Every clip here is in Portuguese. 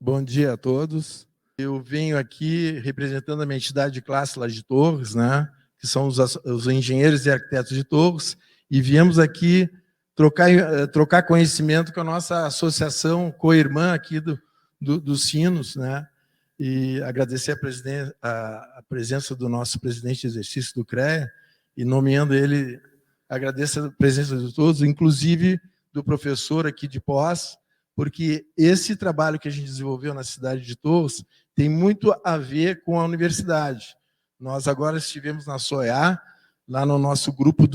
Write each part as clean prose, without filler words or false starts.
Bom dia a todos. Eu venho aqui representando a minha entidade de classe lá de Torres, né, que são os engenheiros e arquitetos de Torres, e viemos aqui trocar conhecimento com a nossa associação co-irmã aqui dos Sinos, né, e agradecer a presença do nosso presidente de exercício do CREA, e nomeando ele, agradeço a presença de todos, inclusive do professor aqui de Pós, porque esse trabalho que a gente desenvolveu na cidade de Torres tem muito a ver com a universidade. Nós agora estivemos na SOEA, lá no nosso grupo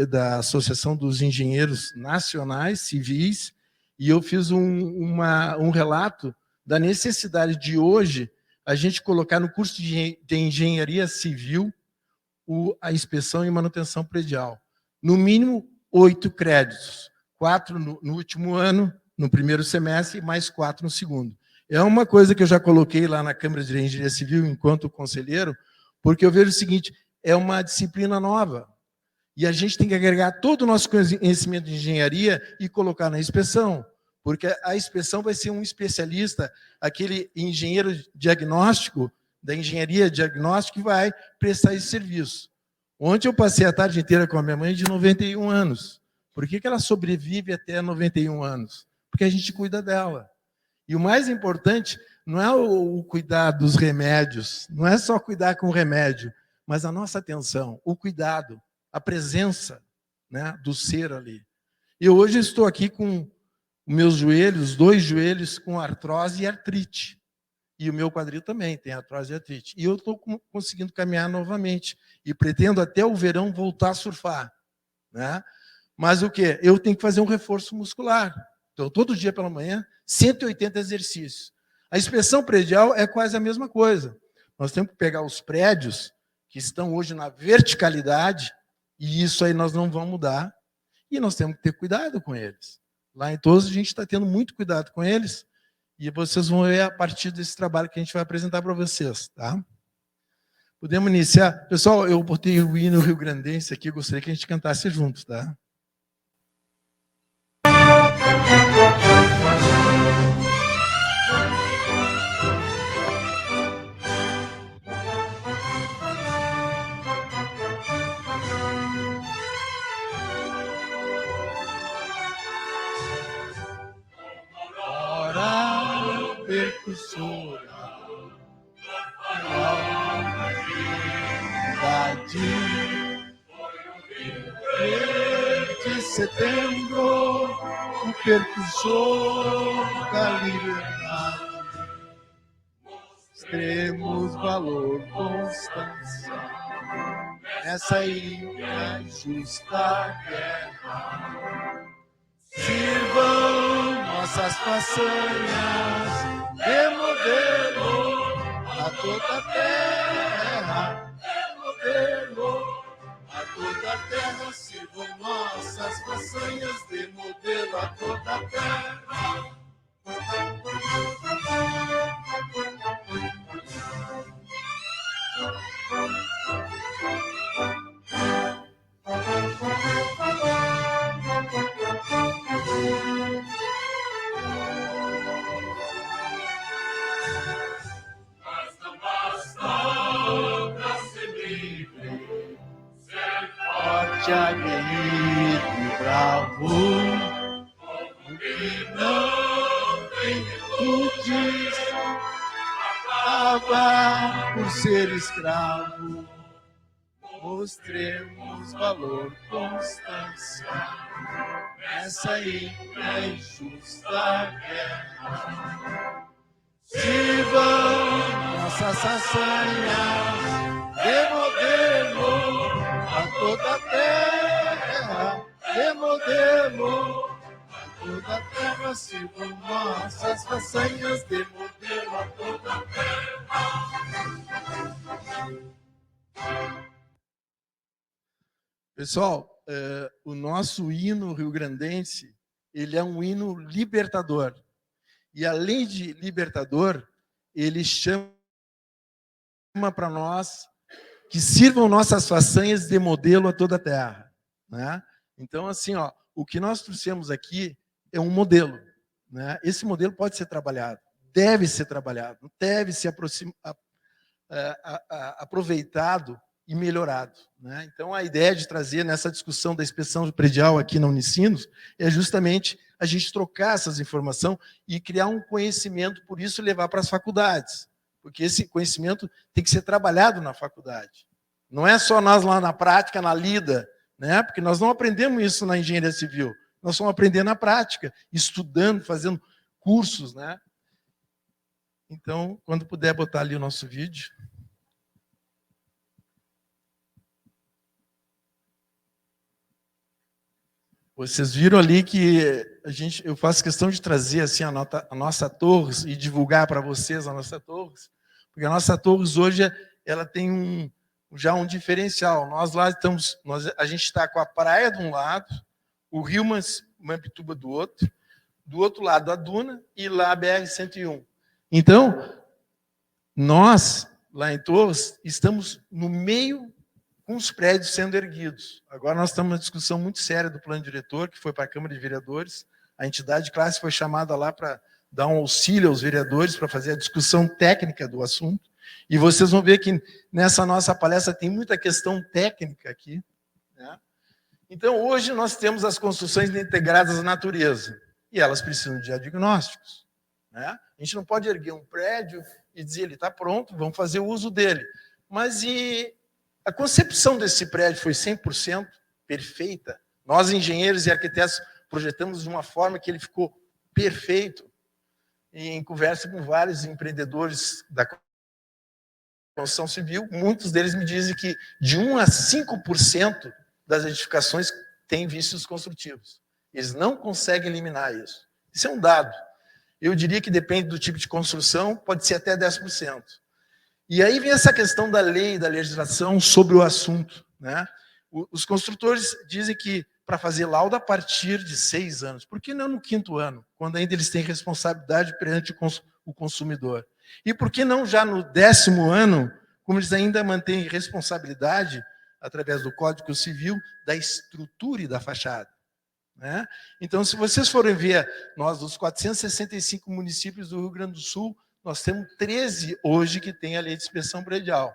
da Associação dos Engenheiros Nacionais Civis, e eu fiz um relato da necessidade de hoje a gente colocar no curso de Engenharia Civil a inspeção e manutenção predial. No mínimo 8 créditos, 4 no último ano, no primeiro semestre, e mais 4 no segundo. É uma coisa que eu já coloquei lá na Câmara de Engenharia Civil, enquanto conselheiro, porque eu vejo o seguinte, é uma disciplina nova, e a gente tem que agregar todo o nosso conhecimento de engenharia e colocar na inspeção, porque a inspeção vai ser um especialista, aquele engenheiro diagnóstico, da engenharia diagnóstica, que vai prestar esse serviço. Ontem eu passei a tarde inteira com a minha mãe de 91 anos. Por que ela sobrevive até 91 anos? Porque a gente cuida dela. E o mais importante não é o cuidar dos remédios, não é só cuidar com o remédio, mas a nossa atenção, o cuidado, a presença, né, do ser ali. Eu hoje estou aqui com meus joelhos, 2 joelhos com artrose e artrite. E o meu quadril também tem artrose e artrite. E eu estou conseguindo caminhar novamente. E pretendo até o verão voltar a surfar, né? Mas o quê? Eu tenho que fazer um reforço muscular. Então, todo dia pela manhã, 180 exercícios. A inspeção predial é quase a mesma coisa. Nós temos que pegar os prédios que estão hoje na verticalidade, e isso aí nós não vamos mudar, e nós temos que ter cuidado com eles. Lá em Torres, a gente está tendo muito cuidado com eles, e vocês vão ver a partir desse trabalho que a gente vai apresentar para vocês, tá? Podemos iniciar? Pessoal, eu botei o hino rio-grandense aqui, gostaria que a gente cantasse juntos, tá? Ora, percussora, de setembro, o percussor da liberdade, extremos valor, constância, nessa injusta guerra. Sirvam nossas façanhas de modelo a toda a terra, de modelo a toda a terra, sirvam nossas façanhas de modelo a toda a terra. Mas não basta pra ser livre, ser forte, aguerrido e bravo, como que não tem virtudes, acaba por ser escravo. Mostremos valor, constância, nessa injusta guerra. Sirvam nossas façanhas de modelo a toda a terra, de modelo a toda a terra, sirvam nossas façanhas de modelo a toda a terra. Pessoal, o nosso hino rio-grandense, ele é um hino libertador. E além de libertador, ele chama para nós que sirvam nossas façanhas de modelo a toda a terra, né? Então, assim, ó, o que nós trouxemos aqui é um modelo, né? Esse modelo pode ser trabalhado deve ser trabalhado, deve ser aproveitado e melhorado, né? Então, a ideia de trazer nessa discussão da inspeção predial aqui na Unicinos é justamente a gente trocar essas informações e criar um conhecimento, por isso levar para as faculdades, porque esse conhecimento tem que ser trabalhado na faculdade. Não é só nós lá na prática, na lida, né? Porque nós não aprendemos isso na engenharia civil, nós vamos aprender na prática, estudando, fazendo cursos, né? Então, quando puder botar ali o nosso vídeo. Vocês viram ali que eu faço questão de trazer assim, a nossa Torres e divulgar para vocês a nossa Torres, porque a nossa Torres hoje ela tem já um diferencial. Nós lá estamos, a gente está com a praia de um lado, o rio Mampituba do outro lado a duna e lá a BR-101. Então, nós, lá em Torres, estamos no meio com os prédios sendo erguidos. Agora nós estamos numa discussão muito séria do plano diretor, que foi para a Câmara de Vereadores. A entidade de classe foi chamada lá para dar um auxílio aos vereadores, para fazer a discussão técnica do assunto. E vocês vão ver que nessa nossa palestra tem muita questão técnica aqui, né? Então, hoje nós temos as construções integradas à natureza, e elas precisam de diagnósticos, né? A gente não pode erguer um prédio e dizer, ele está pronto, vamos fazer o uso dele. Mas a concepção desse prédio foi 100% perfeita. Nós, engenheiros e arquitetos, projetamos de uma forma que ele ficou perfeito. E em conversa com vários empreendedores da construção civil, muitos deles me dizem que de 1 a 5% das edificações têm vícios construtivos. Eles não conseguem eliminar isso. Isso é um dado. Eu diria que depende do tipo de construção, pode ser até 10%. E aí vem essa questão da lei, da legislação sobre o assunto, né? Os construtores dizem que para fazer laudo a partir de 6 anos. Por que não no 5º ano, quando ainda eles têm responsabilidade perante o consumidor? E por que não já no 10º ano, como eles ainda mantêm responsabilidade, através do Código Civil, da estrutura e da fachada, né? Então, se vocês forem ver, nós, dos 465 municípios do Rio Grande do Sul, nós temos 13 hoje que tem a lei de inspeção predial.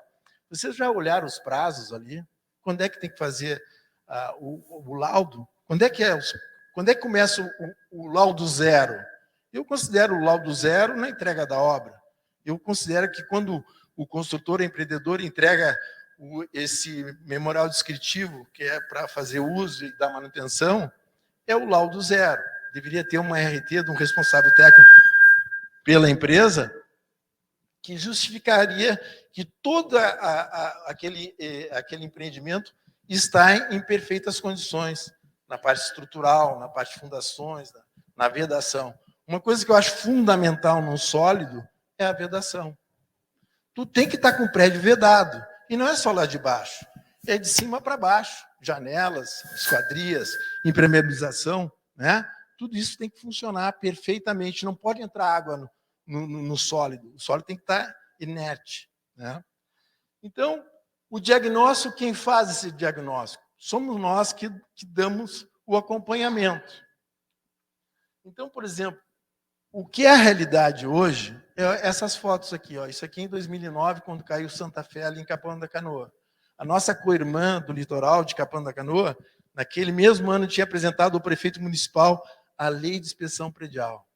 Vocês já olharam os prazos ali? Quando é que tem que fazer o laudo? Quando é que começa o laudo zero? Eu considero o laudo zero na entrega da obra. Eu considero que quando o construtor, o empreendedor, entrega esse memorial descritivo, que é para fazer uso e dar manutenção, é o laudo zero. Deveria ter uma RT de um responsável técnico pela empresa, que justificaria que todo aquele empreendimento está em perfeitas condições, na parte estrutural, na parte de fundações, na vedação. Uma coisa que eu acho fundamental num sólido é a vedação. Tu tem que estar com o prédio vedado, e não é só lá de baixo, é de cima para baixo, janelas, esquadrias, impermeabilização, né? Tudo isso tem que funcionar perfeitamente, não pode entrar água no sólido. O sólido tem que estar inerte, né? Então, o diagnóstico, quem faz esse diagnóstico? Somos nós que damos o acompanhamento. Então, por exemplo, o que é a realidade hoje é essas fotos aqui. Ó. Isso aqui em 2009, quando caiu Santa Fé ali em Capão da Canoa. A nossa co-irmã do litoral de Capão da Canoa, naquele mesmo ano, tinha apresentado ao prefeito municipal a lei de inspeção predial.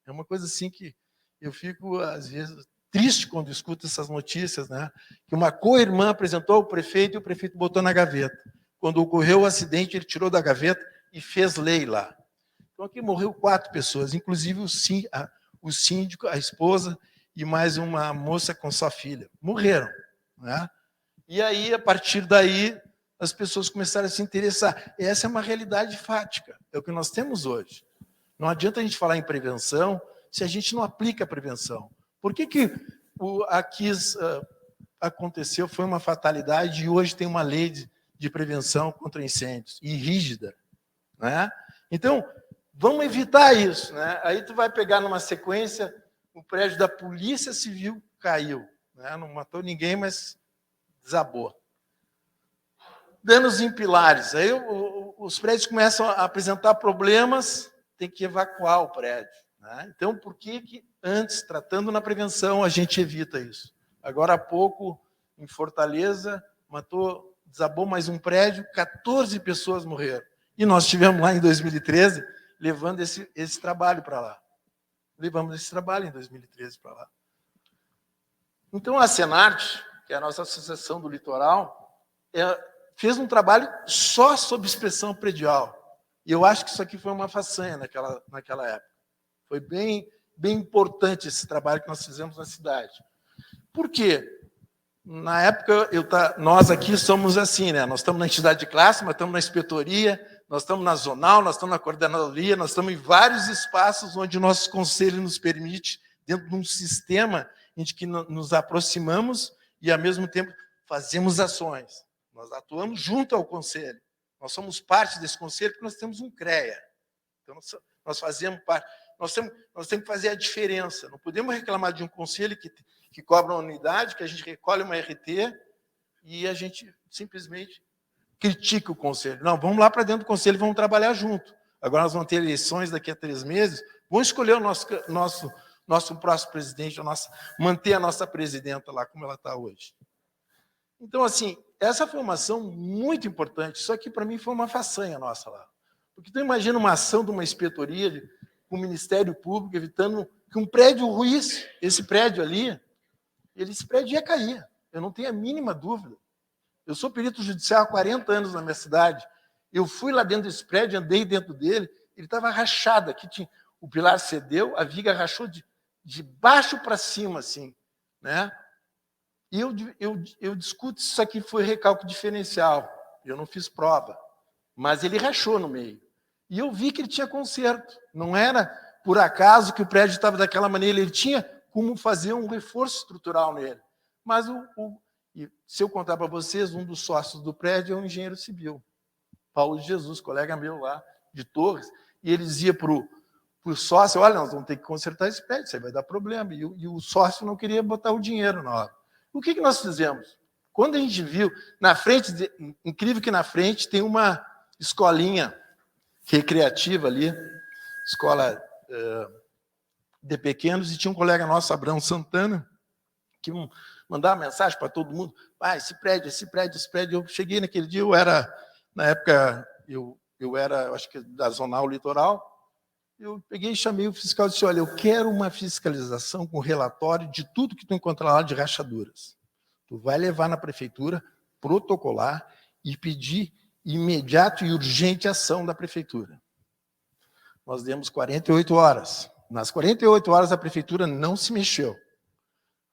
É uma coisa assim que eu fico, às vezes, triste quando escuto essas notícias, né? Que uma co-irmã apresentou ao prefeito e o prefeito botou na gaveta. Quando ocorreu o acidente, ele tirou da gaveta e fez lei lá. Então, aqui morreu 4 pessoas, inclusive o síndico, a esposa e mais uma moça com sua filha. Morreram, né? E aí, a partir daí, as pessoas começaram a se interessar. Essa é uma realidade fática, é o que nós temos hoje. Não adianta a gente falar em prevenção se a gente não aplica a prevenção. Por que a KIS aconteceu, foi uma fatalidade, e hoje tem uma lei de prevenção contra incêndios, e rígida, né? Então, vamos evitar isso, né? Aí tu vai pegar numa sequência, o prédio da Polícia Civil caiu, né? Não matou ninguém, mas desabou. Danos em pilares. Aí os prédios começam a apresentar problemas, tem que evacuar o prédio. né? Então, por que antes, tratando na prevenção, a gente evita isso? Agora há pouco, em Fortaleza, desabou mais um prédio, 14 pessoas morreram. E nós estivemos lá em 2013, levando esse trabalho para lá. Levamos esse trabalho em 2013 para lá. Então, a Senart, que é a nossa Associação do Litoral, fez um trabalho só sobre inspeção predial. E eu acho que isso aqui foi uma façanha naquela época. Foi bem importante esse trabalho que nós fizemos na cidade. Por quê? Na época, nós aqui somos assim, né? Nós estamos na entidade de classe, mas estamos na inspetoria, nós estamos na zonal, nós estamos na coordenadoria, nós estamos em vários espaços onde o nosso conselho nos permite, dentro de um sistema em que nos aproximamos e, ao mesmo tempo, fazemos ações. Nós atuamos junto ao conselho. Nós somos parte desse conselho porque nós temos um CREA. Então, nós fazemos parte. Nós temos que fazer a diferença. Não podemos reclamar de um conselho que cobra uma unidade, que a gente recolhe uma RT e a gente simplesmente critica o conselho. Não, vamos lá para dentro do conselho e vamos trabalhar junto. Agora nós vamos ter eleições daqui a 3 meses, vamos escolher o nosso próximo presidente, manter a nossa presidenta lá como ela está hoje. Então, assim, essa foi uma ação muito importante, só que para mim foi uma façanha nossa lá. Porque tu imagina uma ação de uma inspetoria com o Ministério Público, evitando que um prédio ruísse, esse prédio ali, esse prédio ia cair, eu não tenho a mínima dúvida. Eu sou perito judicial há 40 anos na minha cidade, eu fui lá dentro desse prédio, andei dentro dele, ele estava rachado, aqui o pilar cedeu, a viga rachou de baixo para cima, assim, né? E eu discuto se isso aqui foi recálculo diferencial, eu não fiz prova, mas ele rachou no meio. E eu vi que ele tinha conserto, não era por acaso que o prédio estava daquela maneira, ele tinha como fazer um reforço estrutural nele. Mas, se eu contar para vocês, um dos sócios do prédio é um engenheiro civil, Paulo de Jesus, colega meu lá, de Torres, e ele dizia para o sócio, olha, nós vamos ter que consertar esse prédio, isso aí vai dar problema. E o sócio não queria botar o dinheiro na hora. O que nós fizemos? Quando a gente viu, na frente, incrível que na frente, tem uma escolinha recreativa ali, escola de pequenos, e tinha um colega nosso, Abraão Santana, que mandava mensagem para todo mundo, esse prédio, eu cheguei naquele dia, na época, eu era, acho que da Zonal Litoral, eu peguei e chamei o fiscal e disse, olha, eu quero uma fiscalização com relatório de tudo que tu encontrar lá de rachaduras. Tu vai levar na prefeitura, protocolar e pedir imediato e urgente ação da prefeitura. Nós demos 48 horas. Nas 48 horas, a prefeitura não se mexeu.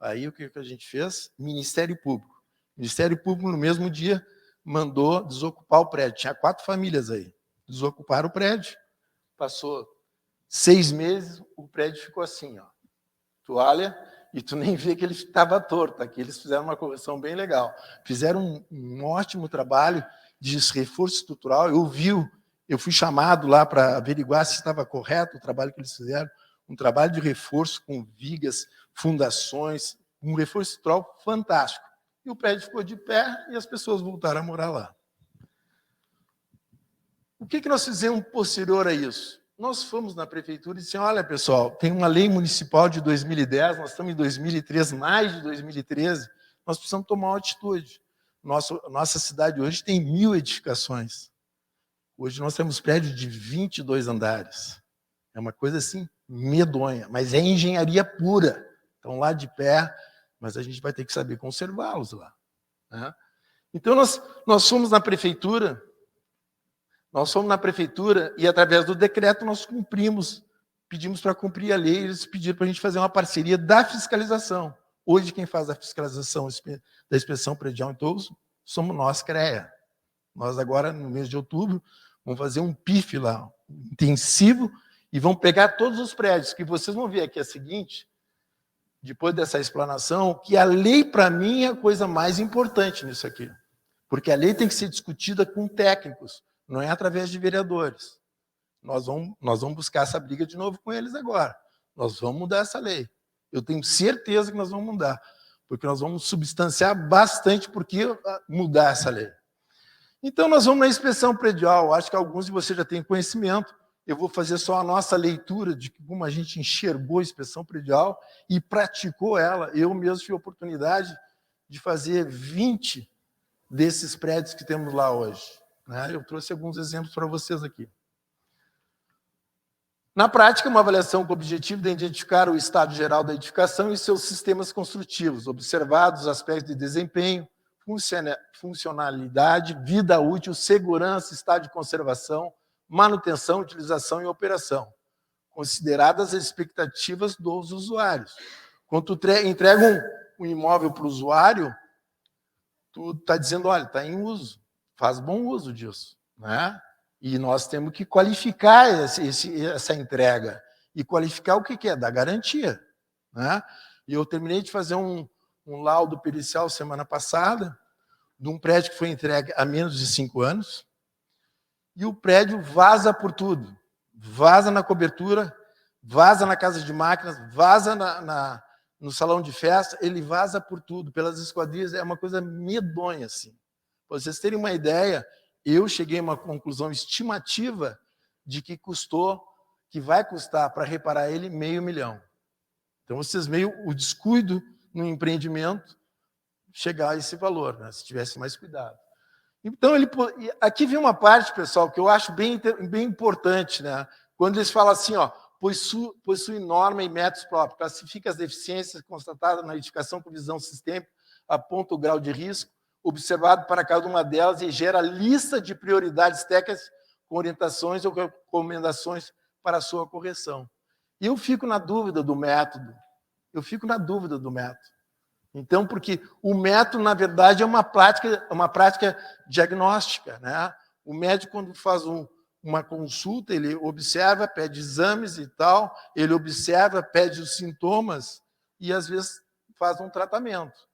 Aí, o que a gente fez? Ministério Público. O Ministério Público, no mesmo dia, mandou desocupar o prédio. Tinha 4 famílias aí. Desocuparam o prédio. Passou 6 meses, o prédio ficou assim, ó. Tu olha e tu nem vê que ele estava torto. Aqui eles fizeram uma correção bem legal. Fizeram um ótimo trabalho de reforço estrutural. Eu fui chamado lá para averiguar se estava correto o trabalho que eles fizeram. Um trabalho de reforço com vigas, fundações, um reforço estrutural fantástico. E o prédio ficou de pé e as pessoas voltaram a morar lá. O que nós fizemos posterior a isso? Nós fomos na prefeitura e dissemos, olha, pessoal, tem uma lei municipal de 2010, nós estamos em 2013, mais de 2013, nós precisamos tomar uma atitude. Nossa cidade hoje tem 1000 edificações. Hoje nós temos prédios de 22 andares. É uma coisa assim, medonha, mas é engenharia pura. Estão lá de pé, mas a gente vai ter que saber conservá-los lá, né? Então, nós fomos na prefeitura, e, através do decreto, nós pedimos para cumprir a lei, eles pediram para a gente fazer uma parceria da fiscalização. Hoje, quem faz a fiscalização da inspeção predial em Torres somos nós, CREA. Nós, agora, no mês de outubro, vamos fazer um PIF lá, intensivo, e vamos pegar todos os prédios, que vocês vão ver aqui a seguinte, depois dessa explanação, que a lei, para mim, é a coisa mais importante nisso aqui. Porque a lei tem que ser discutida com técnicos, não é através de vereadores. Nós vamos buscar essa briga de novo com eles agora. Nós vamos mudar essa lei. Eu tenho certeza que nós vamos mudar, porque nós vamos substanciar bastante por que mudar essa lei. Então, nós vamos na inspeção predial. Acho que alguns de vocês já têm conhecimento. eu vou fazer só a nossa leitura de como a gente enxergou a inspeção predial e praticou ela. Eu mesmo tive a oportunidade de fazer 20 desses prédios que temos lá hoje, né? Eu trouxe alguns exemplos para vocês aqui. Na prática, uma avaliação com o objetivo de identificar o estado geral da edificação e seus sistemas construtivos, observados os aspectos de desempenho, funcionalidade, vida útil, segurança, estado de conservação, manutenção, utilização e operação, consideradas as expectativas dos usuários. Quando tu entrega um imóvel para o usuário, tu está dizendo, olha, está em uso, faz bom uso disso, né? E nós temos que qualificar essa entrega. E qualificar o que é? Da garantia, né? E eu terminei de fazer um laudo pericial semana passada, de um prédio que foi entregue há menos de 5 anos, e o prédio vaza por tudo. Vaza na cobertura, vaza na casa de máquinas, vaza no salão de festa, ele vaza por tudo, pelas esquadrias, é uma coisa medonha, assim. Para vocês terem uma ideia, eu cheguei a uma conclusão estimativa de que vai custar para reparar ele R$500 mil. Então, vocês veem o descuido no empreendimento chegar a esse valor, né, se tivesse mais cuidado. Então, aqui vem uma parte, pessoal, que eu acho bem importante, né? Quando eles falam assim, ó, possui norma e métodos próprios, classifica as deficiências constatadas na edificação com visão sistêmica, aponta o grau de risco observado para cada uma delas e gera lista de prioridades técnicas com orientações ou recomendações para a sua correção. E eu fico na dúvida do método. Então, porque o método, na verdade, é uma prática diagnóstica, né? O médico, quando faz uma consulta, ele observa, pede exames e tal, ele observa, pede os sintomas e, às vezes, faz um tratamento.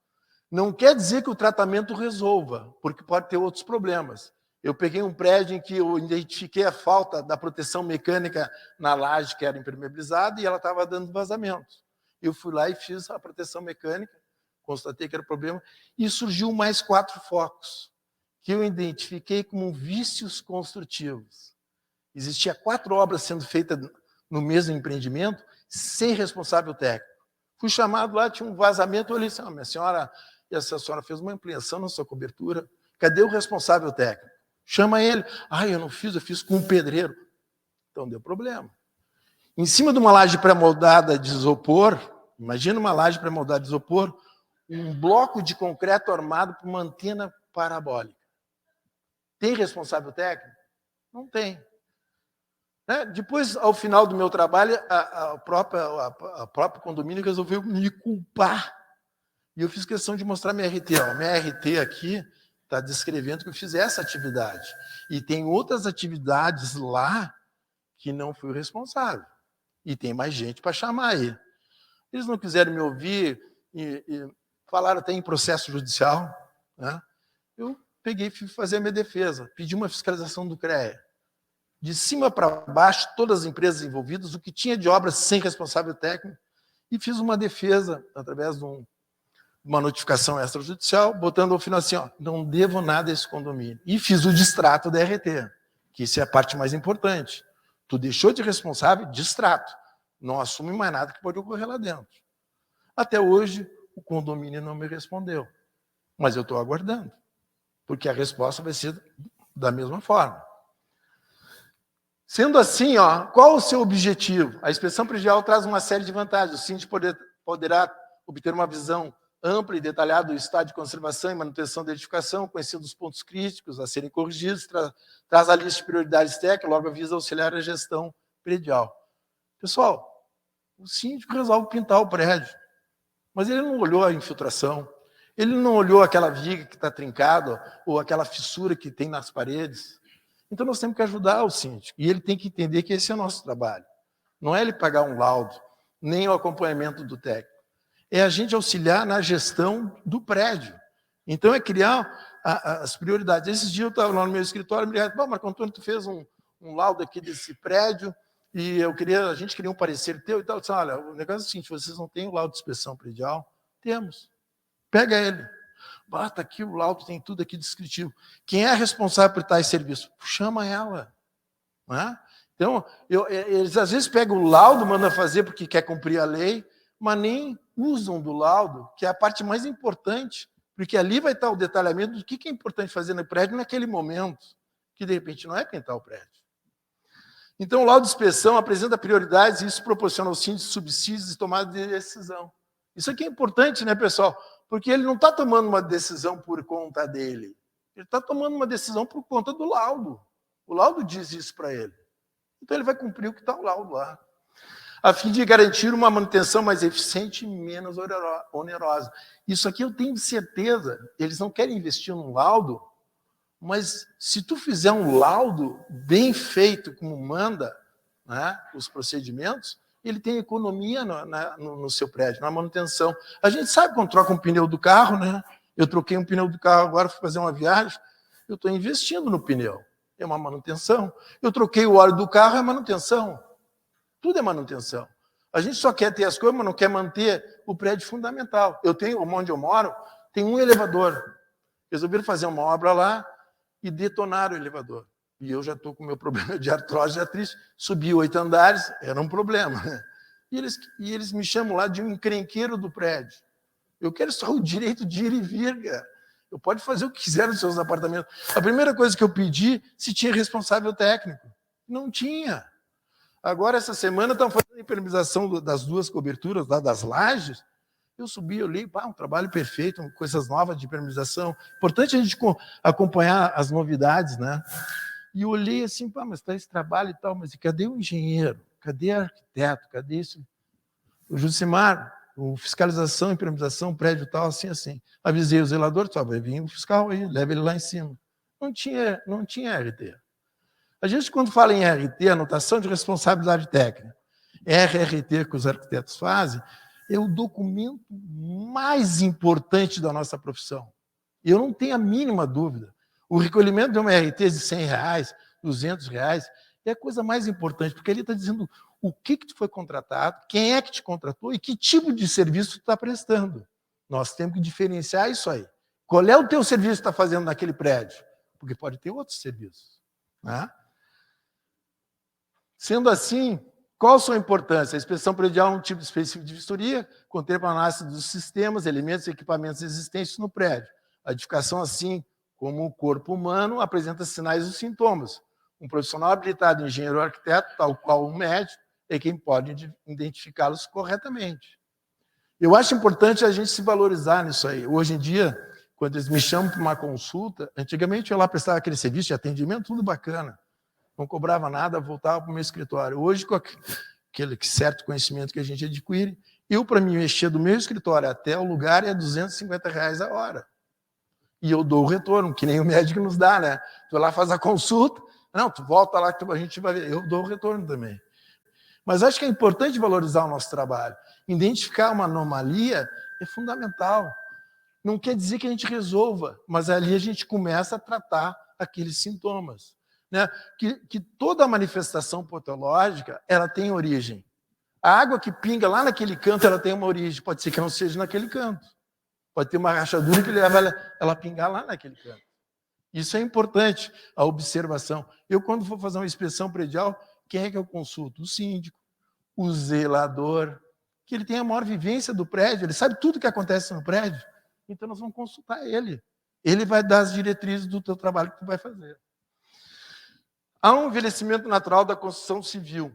Não quer dizer que o tratamento resolva, porque pode ter outros problemas. Eu peguei um prédio em que eu identifiquei a falta da proteção mecânica na laje, que era impermeabilizada, e ela estava dando vazamento. Eu fui lá e fiz a proteção mecânica, constatei que era o problema, e surgiu mais 4 focos, que eu identifiquei como vícios construtivos. Existia 4 obras sendo feitas no mesmo empreendimento, sem responsável técnico. Fui chamado lá, tinha um vazamento, eu olhei assim, minha senhora, essa senhora fez uma ampliação na sua cobertura, cadê o responsável técnico? Chama ele. Eu não fiz, eu fiz com um pedreiro. Então deu problema. Em cima de uma laje pré-moldada de isopor, imagina uma laje pré-moldada de isopor, um bloco de concreto armado por uma antena parabólica. Tem responsável técnico? Não tem. Depois, ao final do meu trabalho, a própria condomínio resolveu me culpar. E eu fiz questão de mostrar minha RT. Minha RT aqui está descrevendo que eu fiz essa atividade. E tem outras atividades lá que não fui o responsável. E tem mais gente para chamar aí. Eles não quiseram me ouvir e falaram até em processo judicial, né? Eu peguei e fui fazer a minha defesa. Pedi uma fiscalização do CREA. De cima para baixo, todas as empresas envolvidas, o que tinha de obras sem responsável técnico, e fiz uma defesa através de uma notificação extrajudicial, botando ao final assim, não devo nada a esse condomínio. E fiz o distrato da RT, que isso é a parte mais importante. Tu deixou de responsável, distrato. Não assume mais nada que pode ocorrer lá dentro. Até hoje, o condomínio não me respondeu. Mas eu estou aguardando, porque a resposta vai ser da mesma forma. Sendo assim, qual o seu objetivo? A inspeção predial traz uma série de vantagens. O síndico poderá obter uma visão ampla e detalhada do estado de conservação e manutenção da edificação, conhecendo os pontos críticos a serem corrigidos, traz a lista de prioridades técnicas, logo avisa auxiliar a gestão predial. Pessoal, o síndico resolve pintar o prédio, mas ele não olhou a infiltração, ele não olhou aquela viga que está trincada ou aquela fissura que tem nas paredes. Então, nós temos que ajudar o síndico, e ele tem que entender que esse é o nosso trabalho. Não é ele pagar um laudo, nem o acompanhamento do técnico. É a gente auxiliar na gestão do prédio. Então, é criar as prioridades. Esses dias eu estava lá no meu escritório, me ligaram, Marco Antônio, tu fez um laudo aqui desse prédio, e a gente queria um parecer teu e tal. Eu disse, olha, o negócio é o seguinte, vocês não têm o laudo de inspeção predial? Temos. Pega ele. Bata aqui o laudo, tem tudo aqui descritivo. Quem é responsável por tais serviços? Chama ela. Não é? Então, eles às vezes pegam o laudo, mandam fazer porque quer cumprir a lei, mas nem usam do laudo, que é a parte mais importante, porque ali vai estar o detalhamento do que é importante fazer no prédio naquele momento, que de repente não é pintar o prédio. Então, o laudo de inspeção apresenta prioridades e isso proporciona ao síndico subsídios e tomada de decisão. Isso aqui é importante, né, pessoal? Porque ele não está tomando uma decisão por conta dele. Ele está tomando uma decisão por conta do laudo. O laudo diz isso para ele. Então, ele vai cumprir o que está o laudo lá, a fim de garantir uma manutenção mais eficiente e menos onerosa. Isso aqui eu tenho certeza, eles não querem investir num laudo, mas se tu fizer um laudo bem feito, como manda, né, os procedimentos, ele tem economia no seu prédio, na manutenção. A gente sabe quando troca um pneu do carro, né? Eu troquei um pneu do carro agora, fui fazer uma viagem, eu estou investindo no pneu. É uma manutenção. Eu troquei o óleo do carro, é manutenção. Tudo é manutenção. A gente só quer ter as coisas, mas não quer manter o prédio fundamental. Eu tenho, onde eu moro, tem um elevador. Resolveram fazer uma obra lá e detonaram o elevador. E eu já estou com o meu problema de artrose e artrite. Subi 8 andares, era um problema. E eles me chamam lá de um encrenqueiro do prédio. Eu quero só o direito de ir e vir, cara. Eu pode fazer o que quiser nos seus apartamentos. A primeira coisa que eu pedi, se tinha responsável técnico. Não tinha. Agora, essa semana, estão fazendo a impermeabilização das 2 coberturas, lá das lajes. Eu subi, eu li, um trabalho perfeito, coisas novas de impermeabilização. Importante a gente acompanhar as novidades, né? E eu olhei assim, mas está esse trabalho e tal, mas cadê o engenheiro? Cadê o arquiteto? Cadê isso? O Jucimar, fiscalização, impermeabilização, prédio tal, assim. Avisei o zelador, vai vir o fiscal aí, leva ele lá em cima. Não tinha RT. A gente, quando fala em RT, anotação de responsabilidade técnica, RRT que os arquitetos fazem, é o documento mais importante da nossa profissão. E eu não tenho a mínima dúvida. O recolhimento de uma RT de R$100, R$200, é a coisa mais importante, porque ele está dizendo o que tu foi contratado, quem é que te contratou e que tipo de serviço tu está prestando. Nós temos que diferenciar isso aí. Qual é o teu serviço que tu está fazendo naquele prédio? Porque pode ter outros serviços, né? Sendo assim, qual a sua importância? A inspeção predial é um tipo específico de vistoria, contempla a análise dos sistemas, elementos e equipamentos existentes no prédio. A edificação, assim como o corpo humano, apresenta sinais e sintomas. Um profissional habilitado, engenheiro ou arquiteto, tal qual um médico, é quem pode identificá-los corretamente. Eu acho importante a gente se valorizar nisso aí. Hoje em dia, quando eles me chamam para uma consulta, antigamente eu lá prestava aquele serviço de atendimento, tudo bacana. Não cobrava nada, voltava para o meu escritório. Hoje, com aquele certo conhecimento que a gente adquire, eu, para me mexer do meu escritório até o lugar, é R$250 a hora. E eu dou o retorno, que nem o médico nos dá, né? Tu vai lá, faz a consulta, não, tu volta lá que a gente vai ver. Eu dou o retorno também. Mas acho que é importante valorizar o nosso trabalho. Identificar uma anomalia é fundamental. Não quer dizer que a gente resolva, mas ali a gente começa a tratar aqueles sintomas. Né? Que toda manifestação patológica, ela tem origem. A água que pinga lá naquele canto, ela tem uma origem. Pode ser que não seja naquele canto. Pode ter uma rachadura que leva ela a pingar lá naquele canto. Isso é importante, a observação. Eu, quando for fazer uma inspeção predial, quem é que eu consulto? O síndico, o zelador, que ele tem a maior vivência do prédio, ele sabe tudo o que acontece no prédio. Então, nós vamos consultar ele. Ele vai dar as diretrizes do teu trabalho que tu vai fazer. Há um envelhecimento natural da construção civil.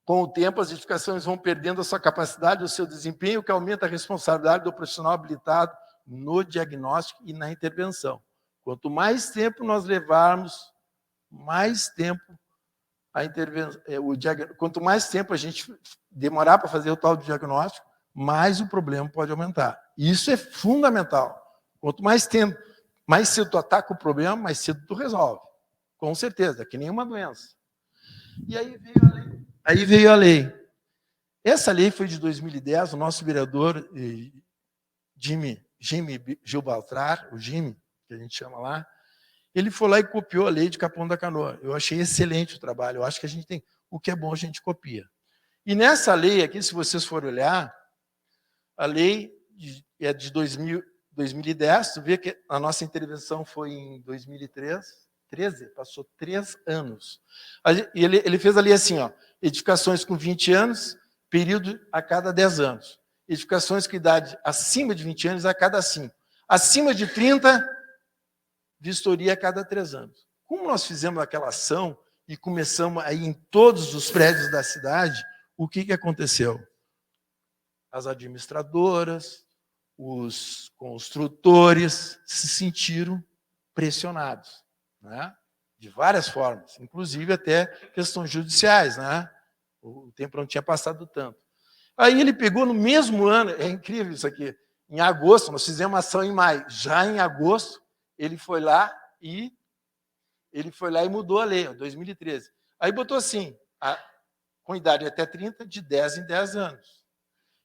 Com o tempo, as edificações vão perdendo a sua capacidade, o seu desempenho, que aumenta a responsabilidade do profissional habilitado no diagnóstico e na intervenção. Quanto mais tempo nós levarmos, mais tempo a intervenção, quanto mais tempo a gente demorar para fazer o tal diagnóstico, mais o problema pode aumentar. Isso é fundamental. Quanto mais tempo, mais cedo tu ataca o problema, mais cedo tu resolve. Com certeza, é que nem uma doença. E aí veio a lei. Essa lei foi de 2010, o nosso vereador Jimmy Gil Baltrar, o Jimmy, que a gente chama lá, ele foi lá e copiou a lei de Capão da Canoa. Eu achei excelente o trabalho, eu acho que a gente tem, o que é bom a gente copia. E nessa lei aqui, se vocês forem olhar, a lei é de 2010, tu vê que a nossa intervenção foi em 2003, 13, passou 3 anos. Ele fez ali assim, ó, edificações com 20 anos, período a cada 10 anos. Edificações com idade acima de 20 anos a cada 5. Acima de 30, vistoria a cada 3 anos. Como nós fizemos aquela ação e começamos aí em todos os prédios da cidade, o que aconteceu? As administradoras, os construtores se sentiram pressionados, né? De várias formas, inclusive até questões judiciais, né? O tempo não tinha passado tanto. Aí ele pegou no mesmo ano, é incrível isso aqui, em agosto, nós fizemos uma ação em maio, já em agosto, ele foi lá e mudou a lei, 2013. Aí botou assim, com idade até 30, de 10 em 10 anos.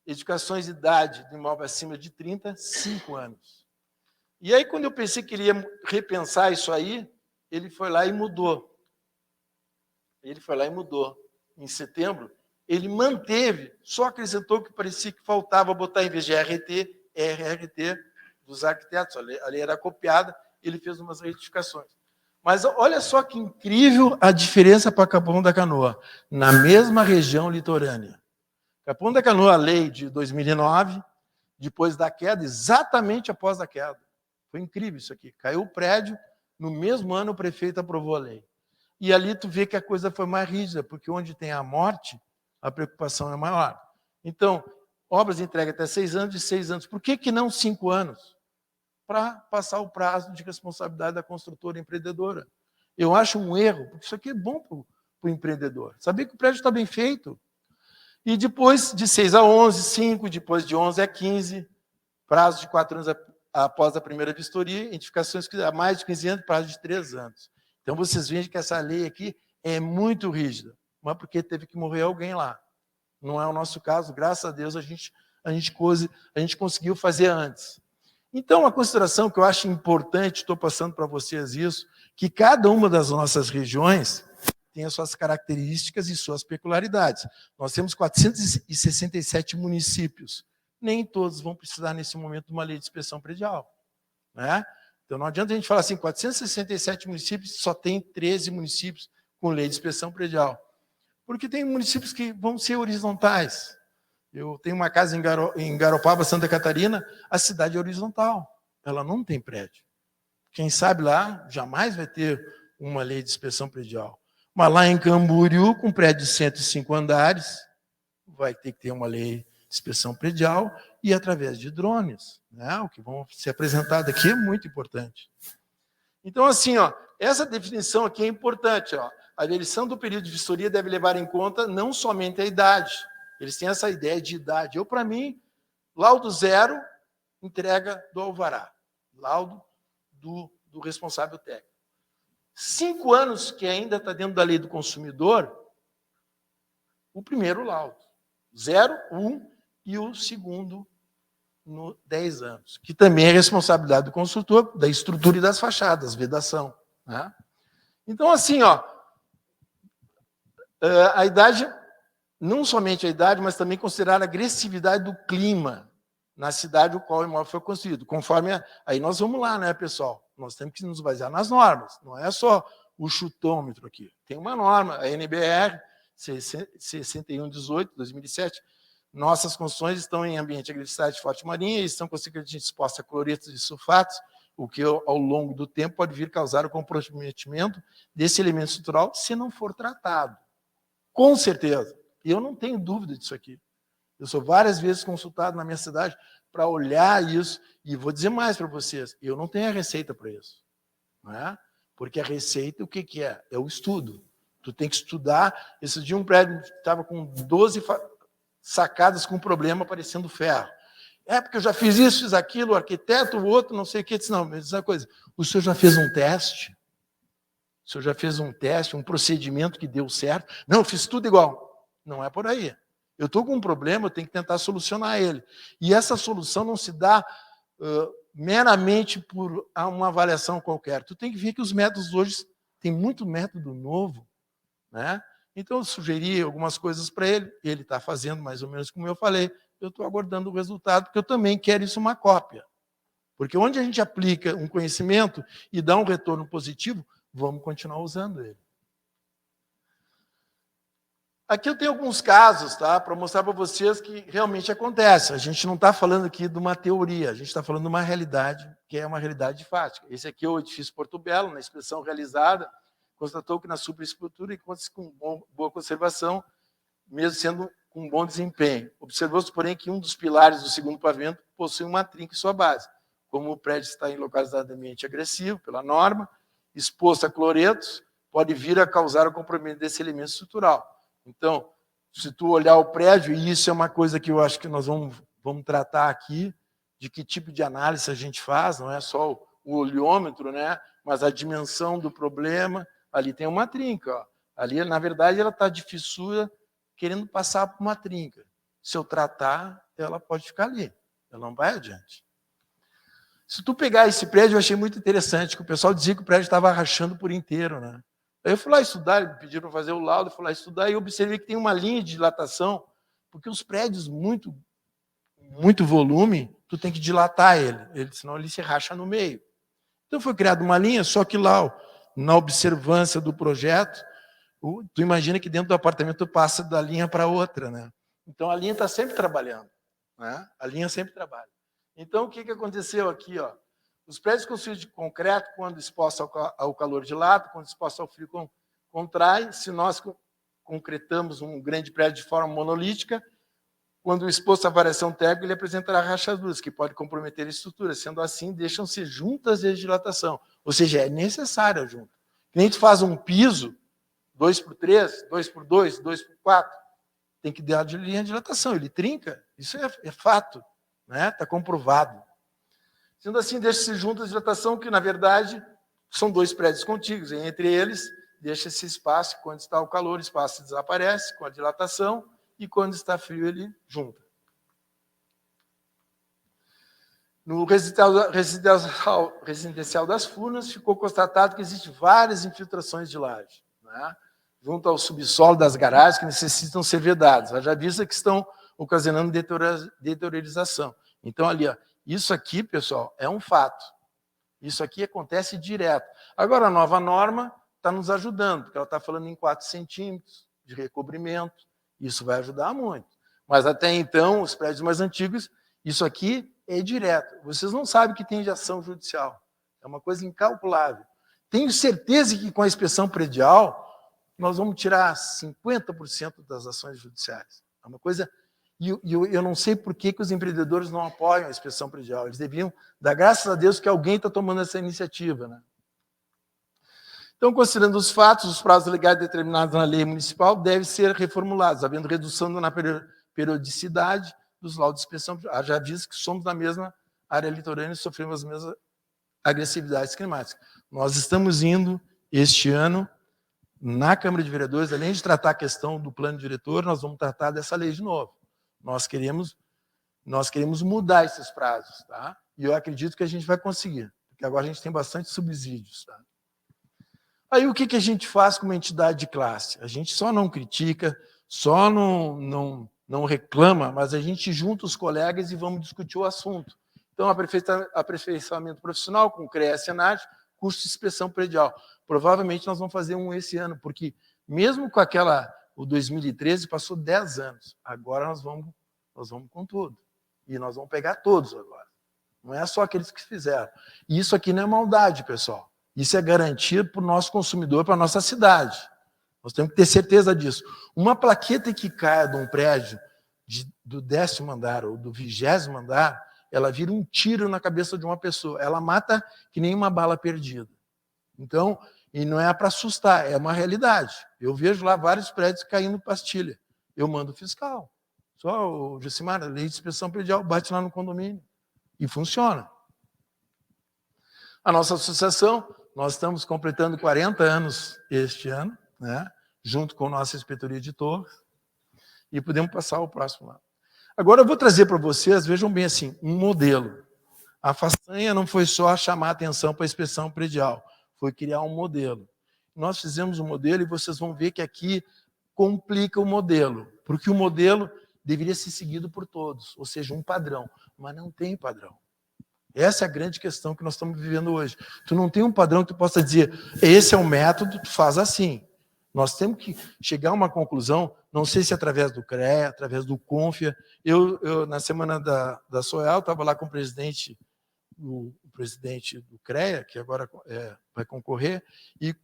Edificações de idade do imóvel acima de 30, 5 anos. E aí, quando eu pensei que ele ia repensar isso aí, ele foi lá e mudou. Em setembro, ele manteve, só acrescentou que parecia que faltava botar, em vez de RT, RRT dos arquitetos. A lei era copiada, ele fez umas retificações. Mas olha só que incrível a diferença para Capão da Canoa, na mesma região litorânea. Capão da Canoa, a lei de 2009, depois da queda, exatamente após a queda. Foi incrível isso aqui. Caiu o prédio, no mesmo ano o prefeito aprovou a lei. E ali tu vê que a coisa foi mais rígida, porque onde tem a morte, a preocupação é maior. Então, obras entregues até 6 anos, de 6 anos. Por que não 5 anos? Para passar o prazo de responsabilidade da construtora empreendedora. Eu acho um erro, porque isso aqui é bom para o empreendedor. Saber que o prédio está bem feito. E depois, de 6 a 11, 5, depois de 11 a 15, prazo de 4 anos após a primeira vistoria, edificações que há mais de 15 anos, prazo de 3 anos. Então, vocês veem que essa lei aqui é muito rígida, mas porque teve que morrer alguém lá. Não é o nosso caso, graças a Deus, a gente conseguiu fazer antes. Então, uma consideração que eu acho importante, estou passando para vocês isso, que cada uma das nossas regiões tem as suas características e suas peculiaridades. Nós temos 467 municípios. Nem todos vão precisar, nesse momento, de uma lei de inspeção predial, né? Então, não adianta a gente falar assim, 467 municípios, só tem 13 municípios com lei de inspeção predial. Porque tem municípios que vão ser horizontais. Eu tenho uma casa em Garopaba, Santa Catarina, a cidade é horizontal, ela não tem prédio. Quem sabe lá jamais vai ter uma lei de inspeção predial. Mas lá em Camboriú, com prédio de 105 andares, vai ter que ter uma lei de inspeção predial e através de drones, né? O que vão ser apresentado aqui é muito importante. Então, assim, ó, essa definição aqui é importante. Ó. A eleição do período de vistoria deve levar em conta não somente a idade. Eles têm essa ideia de idade. Eu, para mim, laudo 0, entrega do alvará. Laudo do responsável técnico. 5 anos, que ainda está dentro da lei do consumidor, o primeiro laudo. 0, 1 e o segundo no 10 anos. Que também é responsabilidade do construtor, da estrutura e das fachadas, vedação. Né? Então, assim, ó, a idade, não somente a idade, mas também considerar a agressividade do clima na cidade no qual o imóvel foi construído. Conforme aí nós vamos lá, né, pessoal? Nós temos que nos basear nas normas. Não é só o chutômetro aqui. Tem uma norma, a NBR 6118, 2007. Nossas construções estão em ambiente de agressividade forte marinha e estão consequentemente expostas a cloretos e sulfatos, o que ao longo do tempo pode vir causar o comprometimento desse elemento estrutural se não for tratado. Com certeza. E eu não tenho dúvida disso aqui. Eu sou várias vezes consultado na minha cidade para olhar isso, e vou dizer mais para vocês, eu não tenho a receita para isso. Não é? Porque a receita, o que é? É o estudo. Tu tem que estudar. Esse dia um prédio estava com 12 sacadas com problema parecendo ferro. É porque eu já fiz isso, fiz aquilo, o arquiteto, o outro, não sei o que. Disse, não, mas uma coisa, o senhor já fez um teste? O senhor já fez um teste, um procedimento que deu certo? Não, eu fiz tudo igual. Não é por aí. Eu estou com um problema, eu tenho que tentar solucionar ele. E essa solução não se dá meramente por uma avaliação qualquer. Tu tem que ver que os métodos hoje, tem muito método novo, né? Então, eu sugeri algumas coisas para ele está fazendo mais ou menos como eu falei, eu estou aguardando o resultado, porque eu também quero isso uma cópia. Porque onde a gente aplica um conhecimento e dá um retorno positivo, vamos continuar usando ele. Aqui eu tenho alguns casos, tá, para mostrar para vocês que realmente acontece. A gente não está falando aqui de uma teoria, a gente está falando de uma realidade, que é uma realidade fática. Esse aqui é o edifício Porto Belo, na inspeção realizada, constatou que na superestrutura encontra-se com boa conservação, mesmo sendo com bom desempenho. Observou-se, porém, que um dos pilares do segundo pavimento possui uma trinca em sua base. Como o prédio está em localizadamente agressivo, pela norma, exposto a cloretos, pode vir a causar o comprometimento desse elemento estrutural. Então, se tu olhar o prédio, e isso é uma coisa que eu acho que nós vamos tratar aqui, de que tipo de análise a gente faz, não é só o olhômetro, né? Mas a dimensão do problema. Ali tem uma trinca. Ó. Ali, na verdade, ela está de fissura, querendo passar por uma trinca. Se eu tratar, ela pode ficar ali. Ela não vai adiante. Se tu pegar esse prédio, eu achei muito interessante, que o pessoal dizia que o prédio estava rachando por inteiro, né? Aí eu fui lá estudar, me pediram para fazer o laudo, eu fui lá estudar e observei que tem uma linha de dilatação, porque os prédios muito volume, tu tem que dilatar ele, senão ele se racha no meio. Então foi criada uma linha, só que lá, ó, na observância do projeto, tu imagina que dentro do apartamento tu passa da linha para outra, né? Então a linha está sempre trabalhando, né? A linha sempre trabalha. Então o que aconteceu aqui, ó? Os prédios construídos de concreto, quando expostos ao calor dilata, quando expostos ao frio contrai. Se nós concretamos um grande prédio de forma monolítica, quando exposto à variação térmica, ele apresentará rachaduras, que podem comprometer a estrutura. Sendo assim, deixam-se juntas de dilatação. Ou seja, é necessária a junta. Nem tu faz um piso, 2x3, 2x2, 2x4, tem que dar de linha de dilatação. Ele trinca, isso é fato, né? Está comprovado. Sendo assim, deixa-se juntas de dilatação, que, na verdade, são dois prédios contíguos. E entre eles, deixa-se espaço, quando está o calor, o espaço desaparece com a dilatação, e quando está frio, ele junta. No residencial das Furnas, ficou constatado que existem várias infiltrações de laje, né, junto ao subsolo das garagens, que necessitam ser vedadas. Já vista que estão ocasionando deteriorização. Então, ali, ó, isso aqui, pessoal, é um fato. Isso aqui acontece direto. Agora, a nova norma está nos ajudando, porque ela está falando em 4 centímetros de recobrimento. Isso vai ajudar muito. Mas, até então, os prédios mais antigos, isso aqui é direto. Vocês não sabem que tem de ação judicial. É uma coisa incalculável. Tenho certeza que, com a inspeção predial, nós vamos tirar 50% das ações judiciais. É uma coisa... E eu não sei por que os empreendedores não apoiam a inspeção predial. Eles deviam dar graças a Deus que alguém está tomando essa iniciativa, né? Então, considerando os fatos, os prazos legais determinados na lei municipal devem ser reformulados, havendo redução na periodicidade dos laudos de inspeção. Já visto que somos da mesma área litorânea e sofremos as mesmas agressividades climáticas. Nós estamos indo, este ano, na Câmara de Vereadores, além de tratar a questão do plano diretor, nós vamos tratar dessa lei de novo. Nós queremos mudar esses prazos, tá? E eu acredito que a gente vai conseguir, porque agora a gente tem bastante subsídios, tá? Aí o que a gente faz como entidade de classe? A gente só não critica, só não reclama, mas a gente junta os colegas e vamos discutir o assunto. Então, aperfeiçoamento profissional com CREA, Senat, curso de inspeção predial. Provavelmente nós vamos fazer um esse ano, porque mesmo com o 2013 passou 10 anos. Agora nós vamos com tudo. E nós vamos pegar todos agora. Não é só aqueles que fizeram. E isso aqui não é maldade, pessoal. Isso é garantia para o nosso consumidor, para a nossa cidade. Nós temos que ter certeza disso. Uma plaqueta que caia de um prédio do 10º andar ou do 20º andar, ela vira um tiro na cabeça de uma pessoa. Ela mata que nem uma bala perdida. Então, e não é para assustar, é uma realidade. Eu vejo lá vários prédios caindo pastilha. Eu mando o fiscal. Só o Josimar, a lei de inspeção predial, bate lá no condomínio. E funciona. A nossa associação, nós estamos completando 40 anos este ano, né, junto com a nossa inspetoria de torres, e podemos passar ao próximo lado. Agora eu vou trazer para vocês, vejam bem assim, um modelo. A façanha não foi só chamar a atenção para a inspeção predial, foi criar um modelo. Nós fizemos um modelo e vocês vão ver que aqui complica o modelo, porque o modelo deveria ser seguido por todos, ou seja, um padrão, mas não tem padrão. Essa é a grande questão que nós estamos vivendo hoje. Tu não tem um padrão que tu possa dizer, esse é o método, tu faz assim. Nós temos que chegar a uma conclusão, não sei se através do CREA, através do CONFIA. Eu na semana da SOEL, estava lá com o presidente do CREA, que agora vai concorrer, e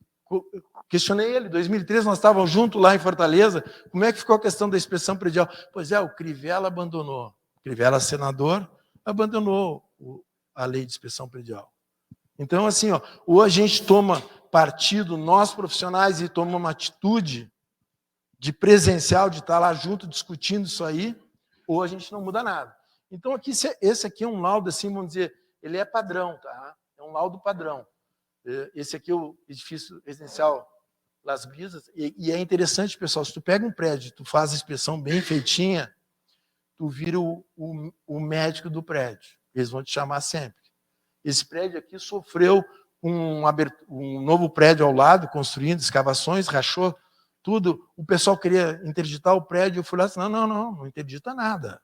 questionei ele. Em 2013, nós estávamos juntos lá em Fortaleza. Como é que ficou a questão da inspeção predial? Pois é, o Crivella abandonou. O Crivella, senador, abandonou a lei de inspeção predial. Então, assim, ou a gente toma partido, nós profissionais, e toma uma atitude de presencial, de estar lá junto discutindo isso aí, ou a gente não muda nada. Então, aqui, esse aqui é um laudo, assim, vamos dizer, ele é padrão, tá? É um laudo padrão. Esse aqui é o edifício residencial Las Brisas, e é interessante, pessoal, se tu pega um prédio, tu faz a inspeção bem feitinha, tu vira o médico do prédio. Eles vão te chamar sempre. Esse prédio aqui sofreu um novo prédio ao lado, construindo escavações, rachou tudo. O pessoal queria interditar o prédio, eu fui lá e disse, não interdita nada.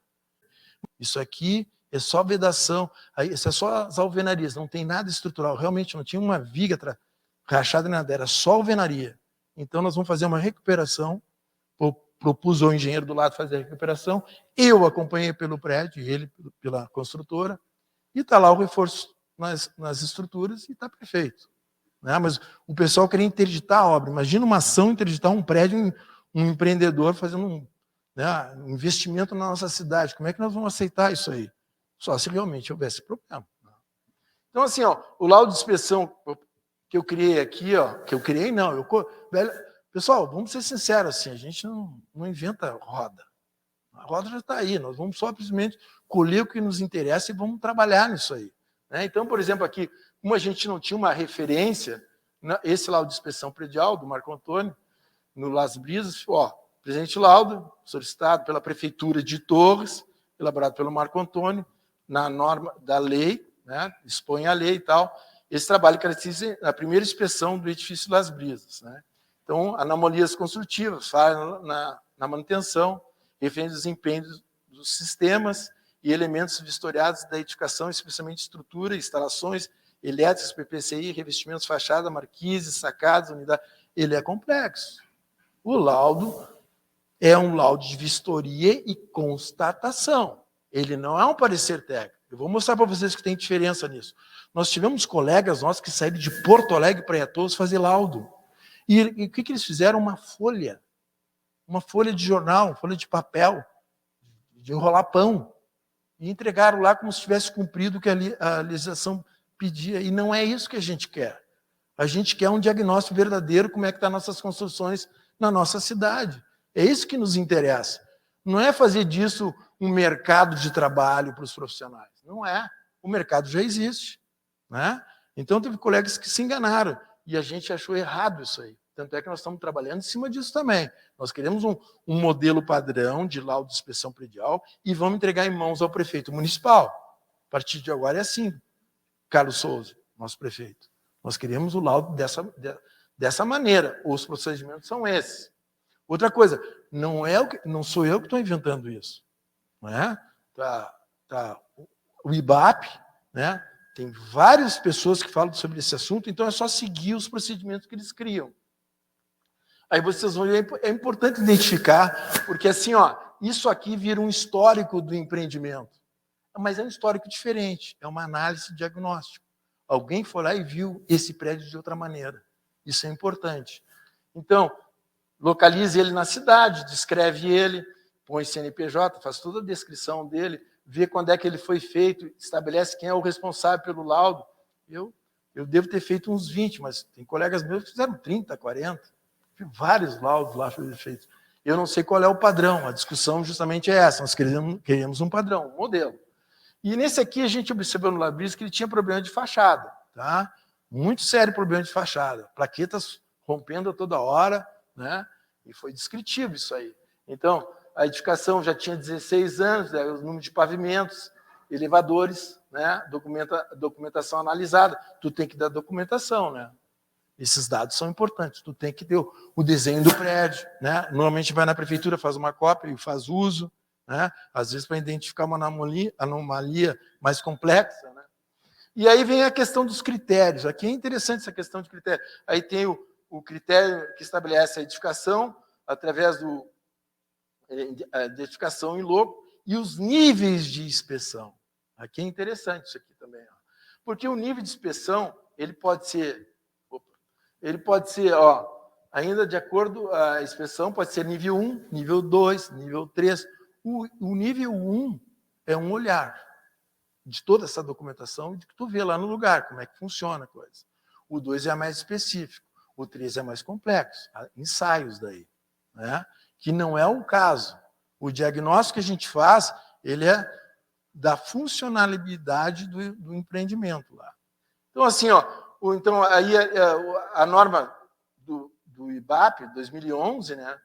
Isso aqui é só vedação, isso é só as alvenarias, não tem nada estrutural. Realmente não tinha uma viga rachada, nada, era só alvenaria. Então nós vamos fazer uma recuperação, propus ao engenheiro do lado fazer a recuperação, eu acompanhei pelo prédio, e ele pela construtora, e está lá o reforço nas estruturas e está perfeito. Né? Mas o pessoal queria interditar a obra. Imagina uma ação interditar um prédio, um empreendedor fazendo um investimento na nossa cidade. Como é que nós vamos aceitar isso aí? Só se realmente houvesse problema. Então, assim, o laudo de inspeção que eu criei aqui, pessoal, vamos ser sinceros, assim, a gente não inventa roda. A roda já está aí, nós vamos só simplesmente colher o que nos interessa e vamos trabalhar nisso aí. Né? Então, por exemplo, aqui, como a gente não tinha uma referência, esse laudo de inspeção predial do Marco Antônio, no Las Brisas, presente laudo, solicitado pela Prefeitura de Torres, elaborado pelo Marco Antônio, na norma da lei, né, expõe a lei e tal. Esse trabalho caracteriza a primeira inspeção do edifício Las Brisas. Né? Então, anomalias construtivas, falha na manutenção, referente ao desempenho dos sistemas e elementos vistoriados da edificação, especialmente estrutura, instalações elétricas, PPCI, revestimentos, fachada, marquises, sacadas, unidades. Ele é complexo. O laudo é um laudo de vistoria e constatação. Ele não é um parecer técnico. Eu vou mostrar para vocês que tem diferença nisso. Nós tivemos colegas nossos que saíram de Porto Alegre para Iatos fazer laudo. E o que eles fizeram? Uma folha de jornal, uma folha de papel, de enrolar pão, e entregaram lá como se tivesse cumprido o que a legislação pedia. E não é isso que a gente quer. A gente quer um diagnóstico verdadeiro, como é que estão nossas construções na nossa cidade. É isso que nos interessa. Não é fazer disso um mercado de trabalho para os profissionais. Não é. O mercado já existe. Né? Então, teve colegas que se enganaram e a gente achou errado isso aí. Tanto é que nós estamos trabalhando em cima disso também. Nós queremos um modelo padrão de laudo de inspeção predial e vamos entregar em mãos ao prefeito municipal. A partir de agora é assim, Carlos Souza, nosso prefeito. Nós queremos o laudo dessa maneira. Os procedimentos são esses. Outra coisa, não sou eu que estou inventando isso. Não é? O IBAP, né? Tem várias pessoas que falam sobre esse assunto, então é só seguir os procedimentos que eles criam. Aí vocês vão ver, é importante identificar, porque assim, isso aqui vira um histórico do empreendimento. Mas é um histórico diferente, é uma análise diagnóstica. Alguém foi lá e viu esse prédio de outra maneira. Isso é importante. Então, localize ele na cidade, descreve ele, põe CNPJ, faz toda a descrição dele, vê quando é que ele foi feito, estabelece quem é o responsável pelo laudo. Eu devo ter feito uns 20, mas tem colegas meus que fizeram 30, 40. Vários laudos lá feitos. Eu não sei qual é o padrão, a discussão justamente é essa, nós queremos um padrão, um modelo. E nesse aqui a gente observou no Las Brisas que ele tinha problema de fachada, tá? Muito sério problema de fachada, plaquetas rompendo a toda hora, né? E foi descritivo isso aí. Então, a edificação já tinha 16 anos, o número de pavimentos, elevadores, né? Documentação analisada, tu tem que dar documentação, né? Esses dados são importantes, tu tem que ter o desenho do prédio, né? Normalmente vai na prefeitura, faz uma cópia e faz uso, né? Às vezes para identificar uma anomalia mais complexa, né? E aí vem a questão dos critérios. Aqui é interessante essa questão de critério. Aí tem o critério que estabelece a edificação através da edificação em loco e os níveis de inspeção. Aqui é interessante isso aqui também. Ó. Porque o nível de inspeção, ele pode ser, ainda de acordo a inspeção, pode ser nível 1, nível 2, nível 3. O nível 1 é um olhar de toda essa documentação de que tu vê lá no lugar, como é que funciona a coisa. O 2 é mais específico, o 3 é mais complexo, ensaios daí, né? Que não é o caso. O diagnóstico que a gente faz, ele é da funcionalidade do empreendimento lá. Então, assim, então, aí a norma do IBAP, 2011, né,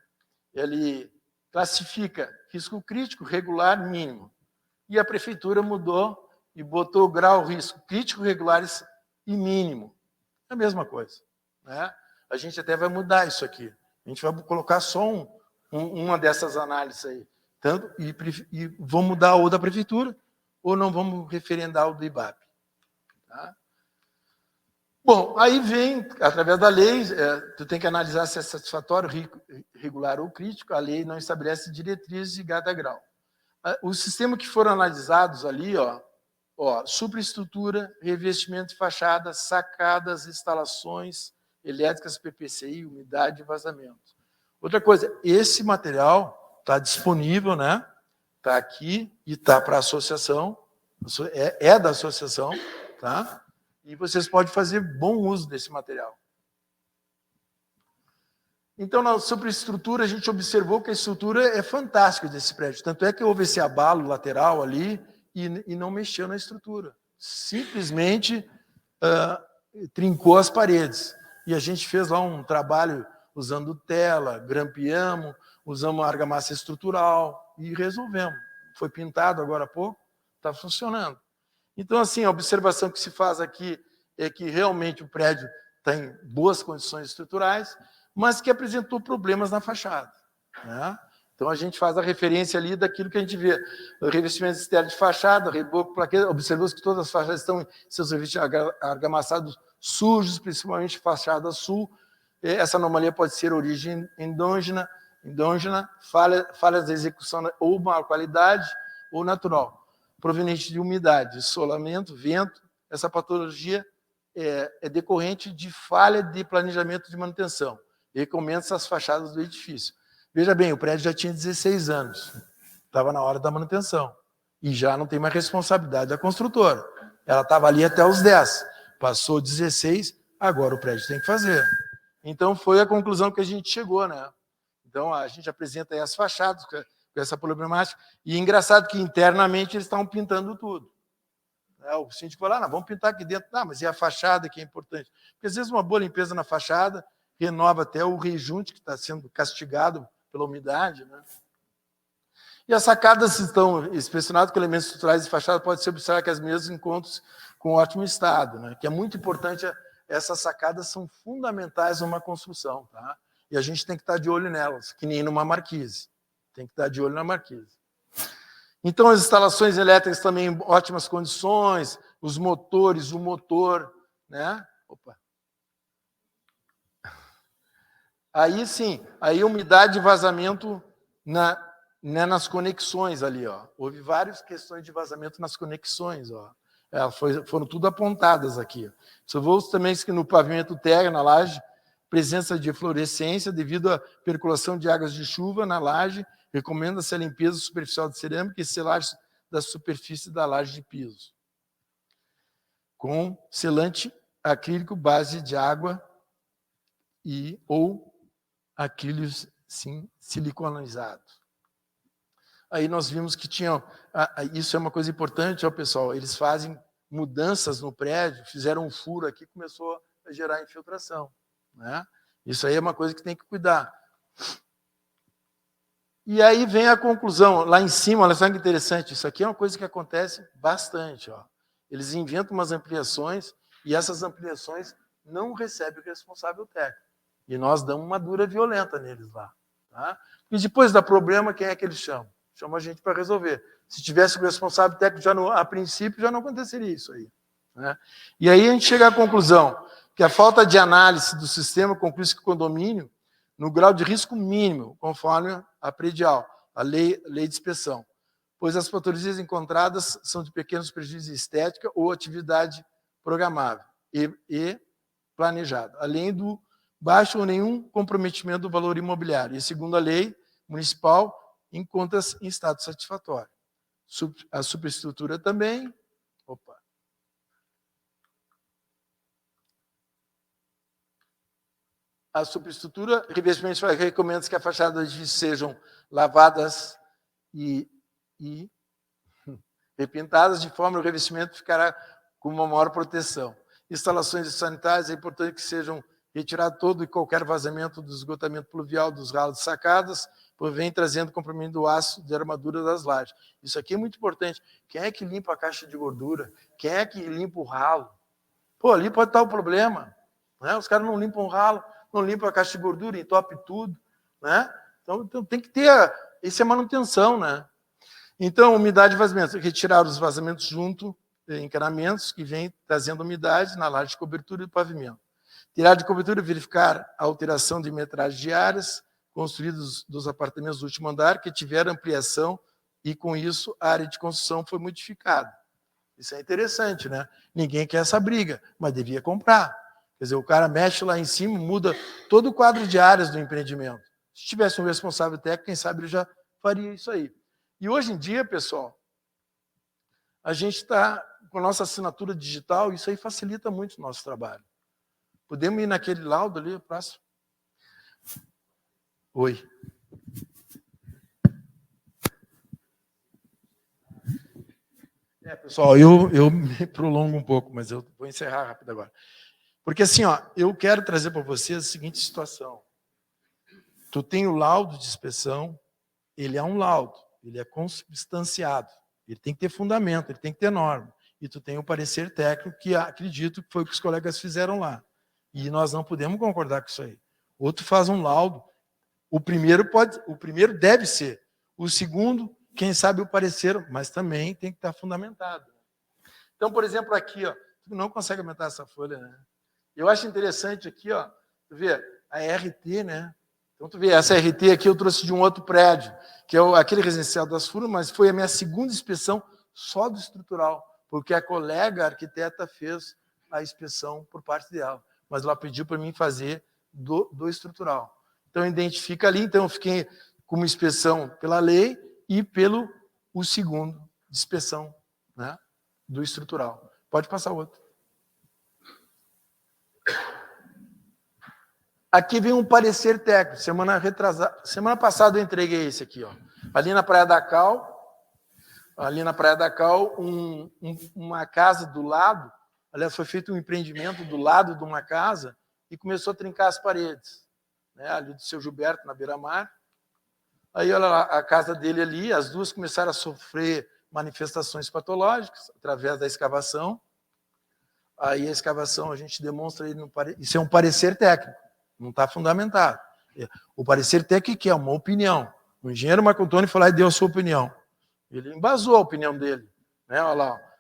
ele classifica risco crítico, regular, mínimo. E a prefeitura mudou e botou o grau risco crítico, regular e mínimo. É a mesma coisa. Né? A gente até vai mudar isso aqui. A gente vai colocar só uma dessas análises aí. E vamos mudar ou da prefeitura, ou não vamos referendar o do IBAP. Tá? Bom, aí vem, através da lei, tu tem que analisar se é satisfatório, regular ou crítico. A lei não estabelece diretrizes de cada grau. Os sistemas que foram analisados ali, superestrutura, revestimento de fachada, sacadas, instalações elétricas, PPCI, umidade e vazamento. Outra coisa, esse material está disponível, né? Está aqui e está para a associação, é da associação, tá? E vocês podem fazer bom uso desse material. Então, na superestrutura, a gente observou que a estrutura é fantástica desse prédio. Tanto é que houve esse abalo lateral ali e não mexeu na estrutura. Simplesmente trincou as paredes. E a gente fez lá um trabalho usando tela, grampeamos, usamos argamassa estrutural e resolvemos. Foi pintado agora há pouco, está funcionando. Então, assim, a observação que se faz aqui é que realmente o prédio está em boas condições estruturais, mas que apresentou problemas na fachada. Né? Então, a gente faz a referência ali daquilo que a gente vê. O revestimento externo de fachada, reboco, plaqueta, observou-se que todas as fachadas estão em seus revestimentos argamassados sujos, principalmente fachada sul. Essa anomalia pode ser origem endógena, falhas da execução ou má qualidade ou natural, proveniente de umidade, isolamento, vento. Essa patologia é decorrente de falha de planejamento de manutenção. Recomenda-se as fachadas do edifício. Veja bem, o prédio já tinha 16 anos, estava na hora da manutenção, e já não tem mais responsabilidade da construtora. Ela estava ali até os 10, passou 16, agora o prédio tem que fazer. Então, foi a conclusão que a gente chegou, né? Então, a gente apresenta aí as fachadas com essa problemática, e é engraçado que internamente eles estavam pintando tudo. O síndico falou, vamos pintar aqui dentro. Mas e a fachada que é importante? Porque às vezes uma boa limpeza na fachada renova até o rejunte que está sendo castigado pela umidade. Né? E as sacadas estão inspecionadas com elementos estruturais de fachada, pode-se observar que as mesmas encontram-se com ótimo estado, né? Que é muito importante, essas sacadas são fundamentais numa construção. Tá? E a gente tem que estar de olho nelas, que nem numa marquise. Tem que estar de olho na marquise. Então, as instalações elétricas também em ótimas condições, os motores, o motor, né? Aí sim, aí umidade e vazamento nas conexões ali, Houve várias questões de vazamento nas conexões, foram tudo apontadas aqui. Observou também que no pavimento térreo, na laje, presença de eflorescência devido à percolação de águas de chuva na laje. Recomenda-se a limpeza superficial de cerâmica e selagem da superfície da laje de piso, com selante acrílico base de água ou acrílico siliconizado. Aí nós vimos que tinham... Isso é uma coisa importante, pessoal. Eles fazem mudanças no prédio, fizeram um furo aqui, começou a gerar infiltração. Né? Isso aí é uma coisa que tem que cuidar. E aí vem a conclusão, lá em cima, olha só que interessante, isso aqui é uma coisa que acontece bastante. Eles inventam umas ampliações e essas ampliações não recebem o responsável técnico. E nós damos uma dura violenta neles lá. Tá? E depois dá problema, quem é que eles chamam? Chamam a gente para resolver. Se tivesse o responsável técnico, a princípio, já não aconteceria isso aí. né? E aí a gente chega à conclusão que a falta de análise do sistema conclui-se que o condomínio, no grau de risco mínimo, conforme a predial, a lei de inspeção, pois as patologias encontradas são de pequenos prejuízos de estética ou atividade programável e planejada, além do baixo ou nenhum comprometimento do valor imobiliário. E, segundo a lei municipal, encontra-se em estado satisfatório. A superestrutura também. Opa. A superestrutura, revestimento, recomenda que as fachadas sejam lavadas e repintadas, de forma que o revestimento ficará com uma maior proteção. Instalações sanitárias, é importante que sejam retirados todo e qualquer vazamento do esgotamento pluvial dos ralos de sacadas, pois vem trazendo comprometimento do aço de armadura das lajes. Isso aqui é muito importante. Quem é que limpa a caixa de gordura? Quem é que limpa o ralo? Pô, ali pode estar o problema, né? Os caras não limpam o ralo, não limpam a caixa de gordura, entope tudo, né? Então tem que ter, isso é manutenção, né? Então, umidade e vazamento, retirar os vazamentos junto, encanamentos que vêm trazendo umidade na laje de cobertura e do pavimento. Tirar de cobertura e verificar a alteração de metragens diárias construídos dos apartamentos do último andar que tiveram ampliação e, com isso, a área de construção foi modificada. Isso é interessante, né? Ninguém quer essa briga, mas devia comprar. Quer dizer, o cara mexe lá em cima, muda todo o quadro de áreas do empreendimento. Se tivesse um responsável técnico, quem sabe ele já faria isso aí. E hoje em dia, pessoal, a gente está com a nossa assinatura digital, isso aí facilita muito o nosso trabalho. Podemos ir naquele laudo ali, próximo? Oi. Pessoal, eu me prolongo um pouco, mas eu vou encerrar rápido agora. Porque assim, ó, eu quero trazer para vocês a seguinte situação. Tu tem o laudo de inspeção, ele é um laudo, ele é consubstanciado, ele tem que ter fundamento, ele tem que ter norma. E tu tem o parecer técnico, que acredito que foi o que os colegas fizeram lá. E nós não podemos concordar com isso aí. Ou tu faz um laudo, o primeiro deve ser, o segundo, quem sabe o parecer, mas também tem que estar fundamentado. Então, por exemplo, aqui, ó, tu não consegue aumentar essa folha, né? Eu acho interessante aqui, ó, tu vê, a RT, né? Então, tu vê, essa RT aqui eu trouxe de um outro prédio, que é aquele residencial das Furnas, mas foi a minha segunda inspeção só do estrutural, porque a colega a arquiteta fez a inspeção por parte dela, mas ela pediu para mim fazer do estrutural. Então, identifica ali, então eu fiquei com uma inspeção pela lei e pelo o segundo de inspeção, né, do estrutural. Pode passar o outro. Aqui vem um parecer técnico. Semana passada eu entreguei esse aqui, ó. Ali na Praia da Cal, uma casa do lado, aliás, foi feito um empreendimento do lado de uma casa e começou a trincar as paredes, né, ali do seu Gilberto, na beira-mar. Aí, olha lá, a casa dele ali, as duas começaram a sofrer manifestações patológicas através da escavação. Aí a escavação a gente demonstra aí, isso é um parecer técnico, não está fundamentado. O parecer técnico é uma opinião. O engenheiro Marco Antônio foi lá e deu a sua opinião. Ele embasou a opinião dele, né? Olha lá,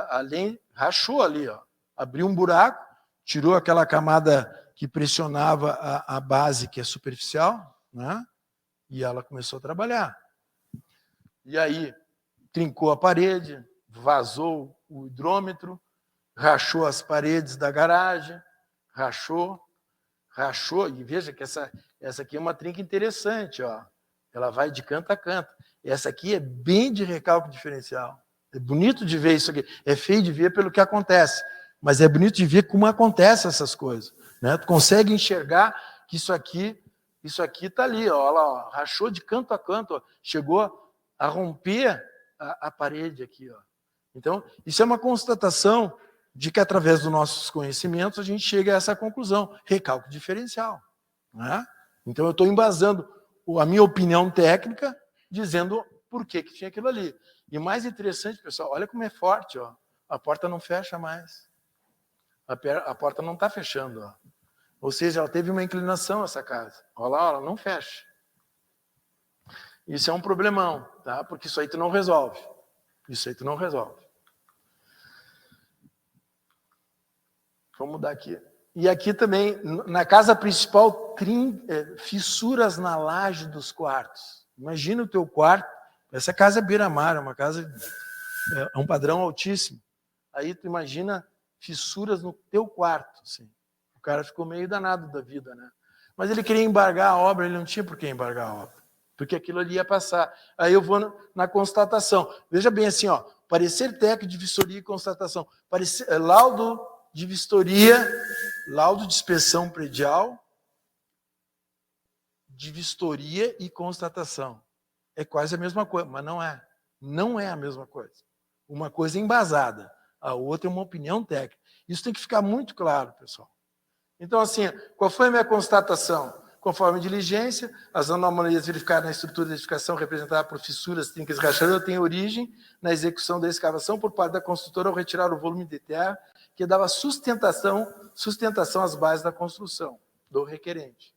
além, rachou ali, ó, abriu um buraco, tirou aquela camada que pressionava a base, que é superficial, né? E ela começou a trabalhar. E aí, trincou a parede, vazou o hidrômetro, rachou as paredes da garagem, rachou, e veja que essa aqui é uma trinca interessante, ó. Ela vai de canto a canto. Essa aqui é bem de recalque diferencial. É bonito de ver isso aqui. É feio de ver pelo que acontece, mas é bonito de ver como acontecem essas coisas, né? Tu consegue enxergar que isso aqui está ali, ó, lá, ó, rachou de canto a canto, ó, chegou a romper a parede aqui, ó. Então, isso é uma constatação de que, através dos nossos conhecimentos, a gente chega a essa conclusão, recalque diferencial, né? Então, eu estou embasando a minha opinião técnica, dizendo por que tinha aquilo ali. E mais interessante, pessoal, olha como é forte, ó, a porta não fecha mais. A porta não está fechando, ó. Ou seja, ela teve uma inclinação, essa casa. Olha lá, ela não fecha. Isso é um problemão, tá? Porque isso aí tu não resolve. Isso aí tu não resolve. Vou mudar aqui. E aqui também, na casa principal, fissuras na laje dos quartos. Imagina o teu quarto. Essa casa é beira-mar, é uma casa, é um padrão altíssimo. Aí tu imagina fissuras no teu quarto. Assim. O cara ficou meio danado da vida, né? Mas ele queria embargar a obra, ele não tinha por que embargar a obra, porque aquilo ali ia passar. Aí eu vou na constatação. Veja bem assim, ó, parecer técnico de vistoria e constatação. Laudo de vistoria, laudo de inspeção predial, de vistoria e constatação. É quase a mesma coisa, mas não é. Não é a mesma coisa. Uma coisa é embasada, a outra é uma opinião técnica. Isso tem que ficar muito claro, pessoal. Então, assim, qual foi a minha constatação? Conforme a diligência, as anomalias verificadas na estrutura de edificação representada por fissuras, trincas e rachaduras têm origem na execução da escavação por parte da construtora ao retirar o volume de terra que dava sustentação às bases da construção do requerente.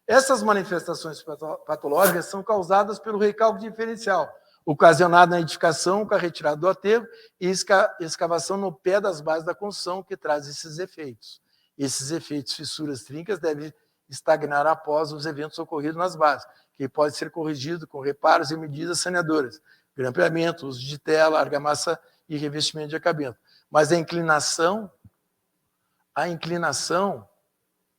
Essas manifestações patológicas são causadas pelo recálculo diferencial, ocasionado na edificação com a retirada do aterro e escavação no pé das bases da construção que traz esses efeitos. Esses efeitos, fissuras, trincas, devem estagnar após os eventos ocorridos nas bases, que pode ser corrigido com reparos e medidas saneadoras, grampeamento, uso de tela, argamassa e revestimento de acabamento. Mas a inclinação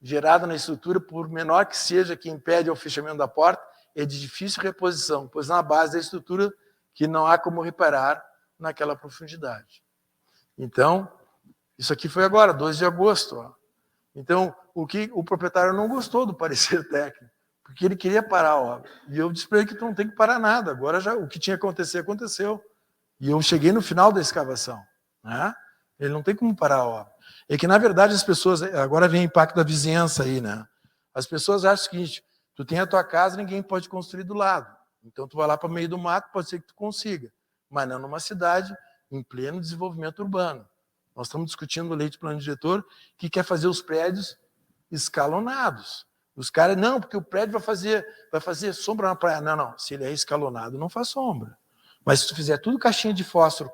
gerada na estrutura, por menor que seja, que impede o fechamento da porta, é de difícil reposição, pois na base da estrutura que não há como reparar naquela profundidade. Então, isso aqui foi agora, 2 de agosto, ó. Então, o proprietário não gostou do parecer técnico, porque ele queria parar a obra. E eu disse para ele que tu não tem que parar nada, agora já o que tinha que acontecer, aconteceu. E eu cheguei no final da escavação. Né? Ele não tem como parar a obra. É que, na verdade, as pessoas... Agora vem o impacto da vizinhança aí, né? As pessoas acham o seguinte, tu tem a tua casa, ninguém pode construir do lado. Então, tu vai lá para o meio do mato, pode ser que tu consiga. Mas não numa cidade em pleno desenvolvimento urbano. Nós estamos discutindo a lei de plano diretor que quer fazer os prédios escalonados. Os caras, não, porque o prédio vai fazer sombra na praia. Não, não, se ele é escalonado, não faz sombra. Mas se tu fizer tudo caixinha de fósforo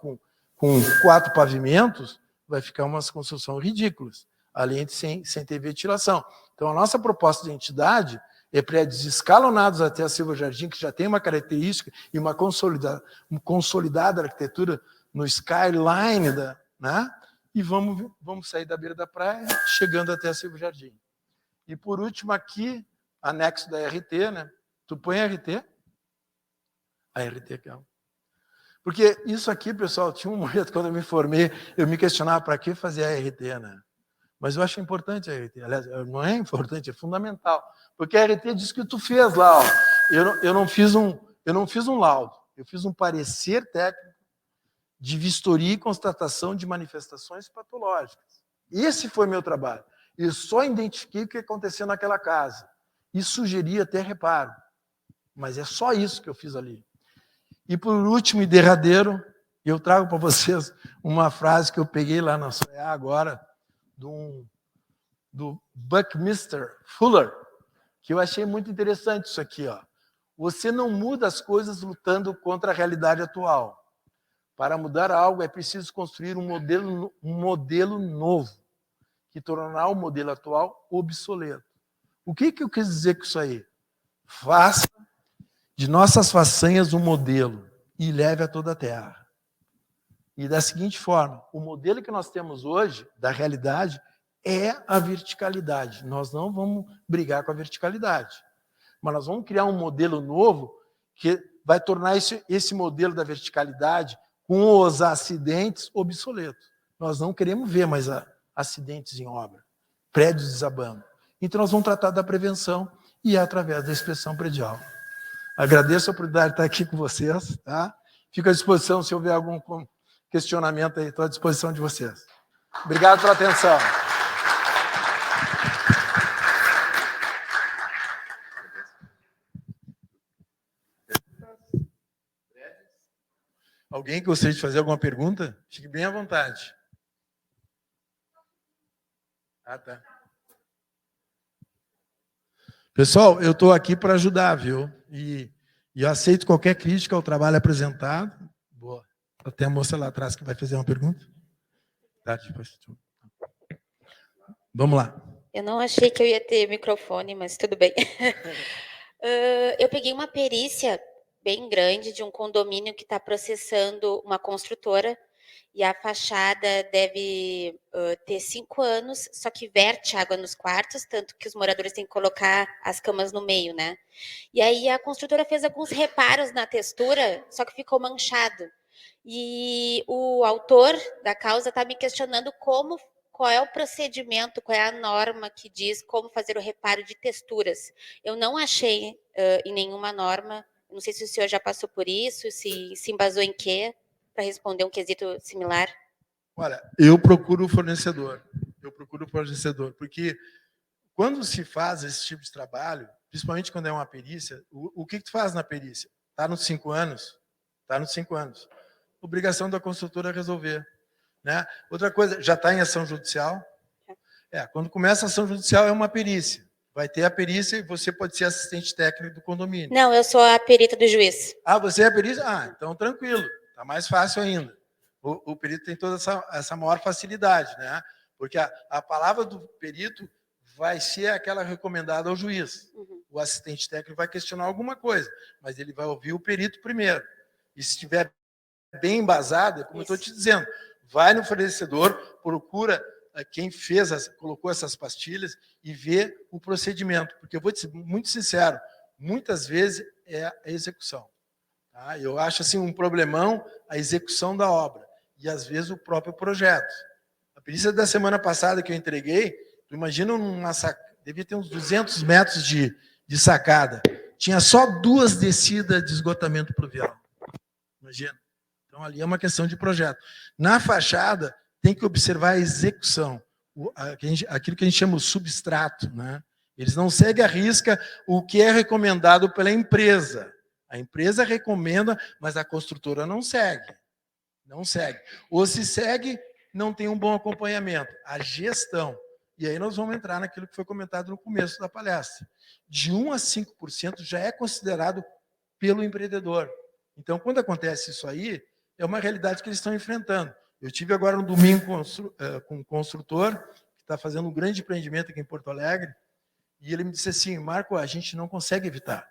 com 4 pavimentos, vai ficar umas construções ridículas, além de sem ter ventilação. Então, a nossa proposta de entidade é prédios escalonados até a Silva Jardim, que já tem uma característica e uma consolidada arquitetura no skyline, né? E vamos sair da beira da praia, chegando até a Silva Jardim. E por último aqui, anexo da RT, né? Tu põe a RT? A RT aqui, ó. Porque isso aqui, pessoal, tinha um momento quando eu me formei, eu me questionava para que fazer a RT, né? Mas eu acho importante a RT. Aliás, não é importante, é fundamental. Porque a RT diz que tu fez lá, ó. Eu não fiz um laudo, eu fiz um parecer técnico de vistoria e constatação de manifestações patológicas. Esse foi meu trabalho. Eu só identifiquei o que aconteceu naquela casa. E sugeri até reparo. Mas é só isso que eu fiz ali. E por último e derradeiro, eu trago para vocês uma frase que eu peguei lá na SOEA agora, do Buckminster Fuller, que eu achei muito interessante isso aqui. Ó. Você não muda as coisas lutando contra a realidade atual. Para mudar algo, é preciso construir um modelo novo, que tornará o modelo atual obsoleto. O que eu quis dizer com isso aí? Faça de nossas façanhas um modelo e leve a toda a terra. E da seguinte forma, o modelo que nós temos hoje, da realidade, é a verticalidade. Nós não vamos brigar com a verticalidade, mas nós vamos criar um modelo novo que vai tornar esse modelo da verticalidade com os acidentes obsoletos. Nós não queremos ver mais acidentes em obra, prédios desabando. Então, nós vamos tratar da prevenção e através da inspeção predial. Agradeço a oportunidade de estar aqui com vocês. Tá? Fico à disposição, se houver algum questionamento aí, estou à disposição de vocês. Obrigado pela atenção. Alguém gostaria de fazer alguma pergunta? Fique bem à vontade. Ah, tá. Pessoal, eu estou aqui para ajudar, viu? E eu aceito qualquer crítica ao trabalho apresentado. Boa. Tem a moça lá atrás que vai fazer uma pergunta. Tá, depois. Vamos lá. Eu não achei que eu ia ter microfone, mas tudo bem. Eu peguei uma perícia bem grande de um condomínio que está processando uma construtora e a fachada deve ter 5 anos, só que verte água nos quartos, tanto que os moradores têm que colocar as camas no meio, né? E aí a construtora fez alguns reparos na textura, só que ficou manchado. E o autor da causa está me questionando qual é o procedimento, qual é a norma que diz como fazer o reparo de texturas. Eu não achei em nenhuma norma, não sei se o senhor já passou por isso, se embasou em quê, para responder um quesito similar. Olha, eu procuro o fornecedor, porque quando se faz esse tipo de trabalho, principalmente quando é uma perícia, o que tu faz na perícia? Está nos 5 anos? Está nos 5 anos. Obrigação da construtora é resolver. Né? Outra coisa, já está em ação judicial? Quando começa a ação judicial é uma perícia. Vai ter a perícia e você pode ser assistente técnico do condomínio. Não, eu sou a perita do juiz. Ah, você é a perícia? Ah, então tranquilo, está mais fácil ainda. O perito tem toda essa maior facilidade, né? Porque a palavra do perito vai ser aquela recomendada ao juiz. Uhum. O assistente técnico vai questionar alguma coisa, mas ele vai ouvir o perito primeiro. E se estiver bem embasado, como eu estou te dizendo, vai no fornecedor, procura quem colocou essas pastilhas e vê o procedimento. Porque eu vou te ser muito sincero, muitas vezes é a execução. Tá? Eu acho assim um problemão a execução da obra e às vezes o próprio projeto. A perícia da semana passada que eu entreguei, tu imagina devia ter uns 200 metros de sacada. Tinha só 2 descidas de esgotamento pluvial. Imagina. Então ali é uma questão de projeto. Na fachada tem que observar a execução, aquilo que a gente chama de substrato, né? Eles não seguem à risca o que é recomendado pela empresa. A empresa recomenda, mas a construtora não segue. Não segue. Ou se segue, não tem um bom acompanhamento. A gestão. E aí nós vamos entrar naquilo que foi comentado no começo da palestra. De 1 a 5% já é considerado pelo empreendedor. Então, quando acontece isso aí, é uma realidade que eles estão enfrentando. Eu tive agora no domingo com um construtor que está fazendo um grande empreendimento aqui em Porto Alegre, e ele me disse assim, Marco, a gente não consegue evitar.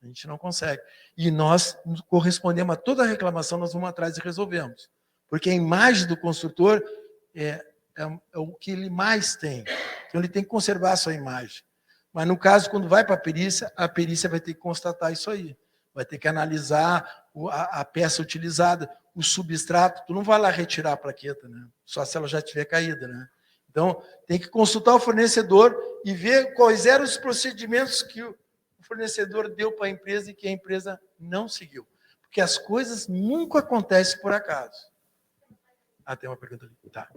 A gente não consegue. E nós correspondemos a toda a reclamação, nós vamos atrás e resolvemos. Porque a imagem do construtor é o que ele mais tem. Então, ele tem que conservar a sua imagem. Mas, no caso, quando vai para a perícia vai ter que constatar isso aí. Vai ter que analisar a peça utilizada, o substrato. Tu não vai lá retirar a plaqueta, né? Só se ela já tiver caída, né? Então, tem que consultar o fornecedor e ver quais eram os procedimentos que o fornecedor deu para a empresa e que a empresa não seguiu. Porque as coisas nunca acontecem por acaso. Ah, tem uma pergunta ali. Tá.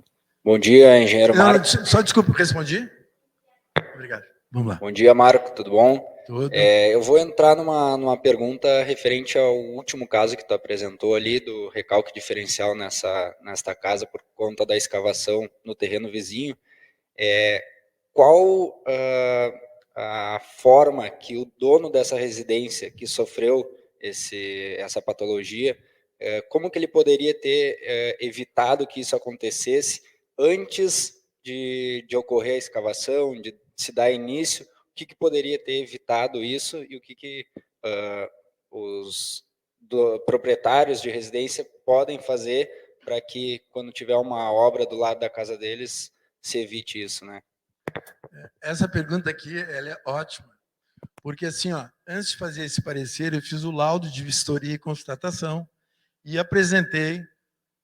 Bom dia, engenheiro Marco. Só desculpa, respondi? Obrigado. Vamos lá. Bom dia, Marco, tudo bom? Tudo. Eu vou entrar numa pergunta referente ao último caso que tu apresentou ali, do recalque diferencial nesta casa por conta da escavação no terreno vizinho. Qual a forma que o dono dessa residência que sofreu essa patologia, como que ele poderia ter evitado que isso acontecesse antes de ocorrer a escavação, de se dar início? O que poderia ter evitado isso e o que os proprietários de residência podem fazer para que, quando tiver uma obra do lado da casa deles, se evite isso, né? Essa pergunta aqui, ela é ótima, porque assim, antes de fazer esse parecer, eu fiz o laudo de vistoria e constatação e apresentei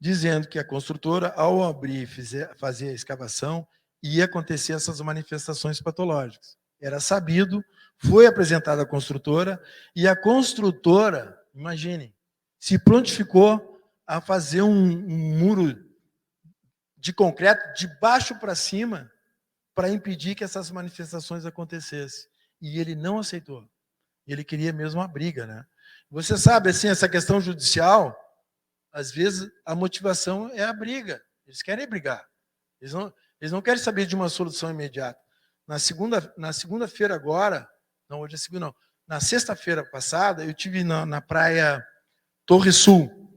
dizendo que a construtora, ao abrir e fazer a escavação, ia acontecer essas manifestações patológicas. Era sabido, foi apresentada à construtora, e a construtora, imaginem, se prontificou a fazer um muro de concreto de baixo para cima para impedir que essas manifestações acontecessem. E ele não aceitou. Ele queria mesmo uma briga, né? Você sabe, assim, essa questão judicial, às vezes a motivação é a briga. Eles querem brigar. Eles não querem saber de uma solução imediata. Na segunda-feira agora, não, hoje é segunda, não. Na sexta-feira passada, eu tive na praia Torre Sul.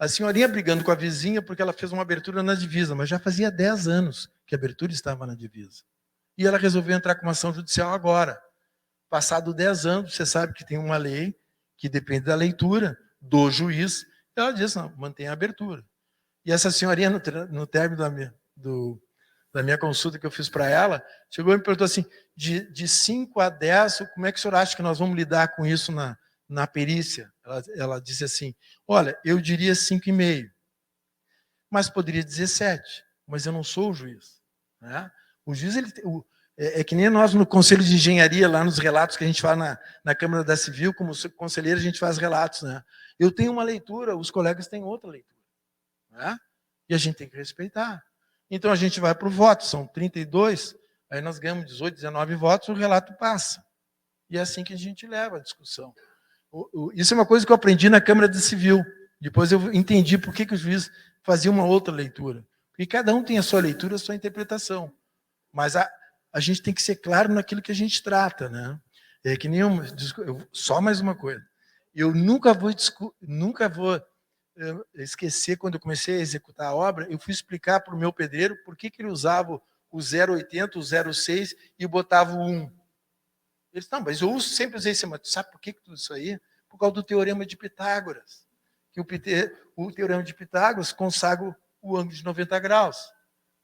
A senhorinha brigando com a vizinha porque ela fez uma abertura na divisa, mas já fazia 10 anos que a abertura estava na divisa. E ela resolveu entrar com uma ação judicial agora. Passado 10 anos, você sabe que tem uma lei que depende da leitura do juiz. Ela disse, não, mantém a abertura. E essa senhorinha, no término da minha consulta que eu fiz para ela, chegou e me perguntou assim, de 5 a 10, como é que o senhor acha que nós vamos lidar com isso na perícia? Ela disse assim, olha, eu diria 5,5, mas poderia dizer 7, mas eu não sou o juiz. Né? O juiz, é que nem nós no Conselho de Engenharia, lá nos relatos que a gente faz na Câmara da Civil, como conselheiro a gente faz relatos. Né? Eu tenho uma leitura, os colegas têm outra leitura. Né? E a gente tem que respeitar. Então a gente vai para o voto, são 32, aí nós ganhamos 18, 19 votos, o relato passa. E é assim que a gente leva a discussão. Isso é uma coisa que eu aprendi na Câmara de Civil. Depois eu entendi por que o juiz fazia uma outra leitura. Porque cada um tem a sua leitura, a sua interpretação. Mas a gente tem que ser claro naquilo que a gente trata. Né? É que nem só mais uma coisa. Eu nunca vou esquecer, quando eu comecei a executar a obra, eu fui explicar para o meu pedreiro por que ele usava o 0,80, o 0,6 e botava o 1. Ele disse, não, mas eu sempre usei esse, mas sabe por que tudo isso aí? Por causa do teorema de Pitágoras. Que o teorema de Pitágoras consagra o ângulo de 90 graus.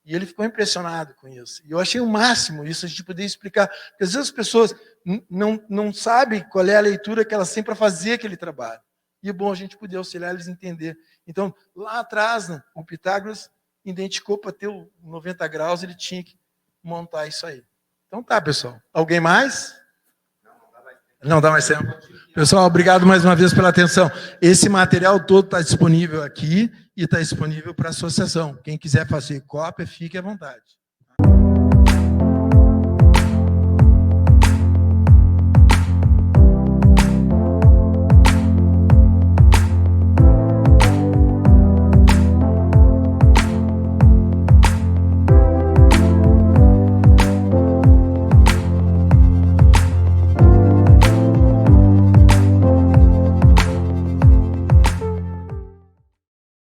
E ele ficou impressionado com isso. E eu achei o máximo isso, a gente poder explicar. Porque às vezes as pessoas não sabem qual é a leitura que elas têm para fazer aquele trabalho. E é bom a gente poder auxiliar eles a entender. Então, lá atrás, né, o Pitágoras identificou para ter o 90 graus, ele tinha que montar isso aí. Então tá, pessoal. Alguém mais? Não dá mais tempo. Pessoal, obrigado mais uma vez pela atenção. Esse material todo está disponível aqui e está disponível para a associação. Quem quiser fazer cópia, fique à vontade.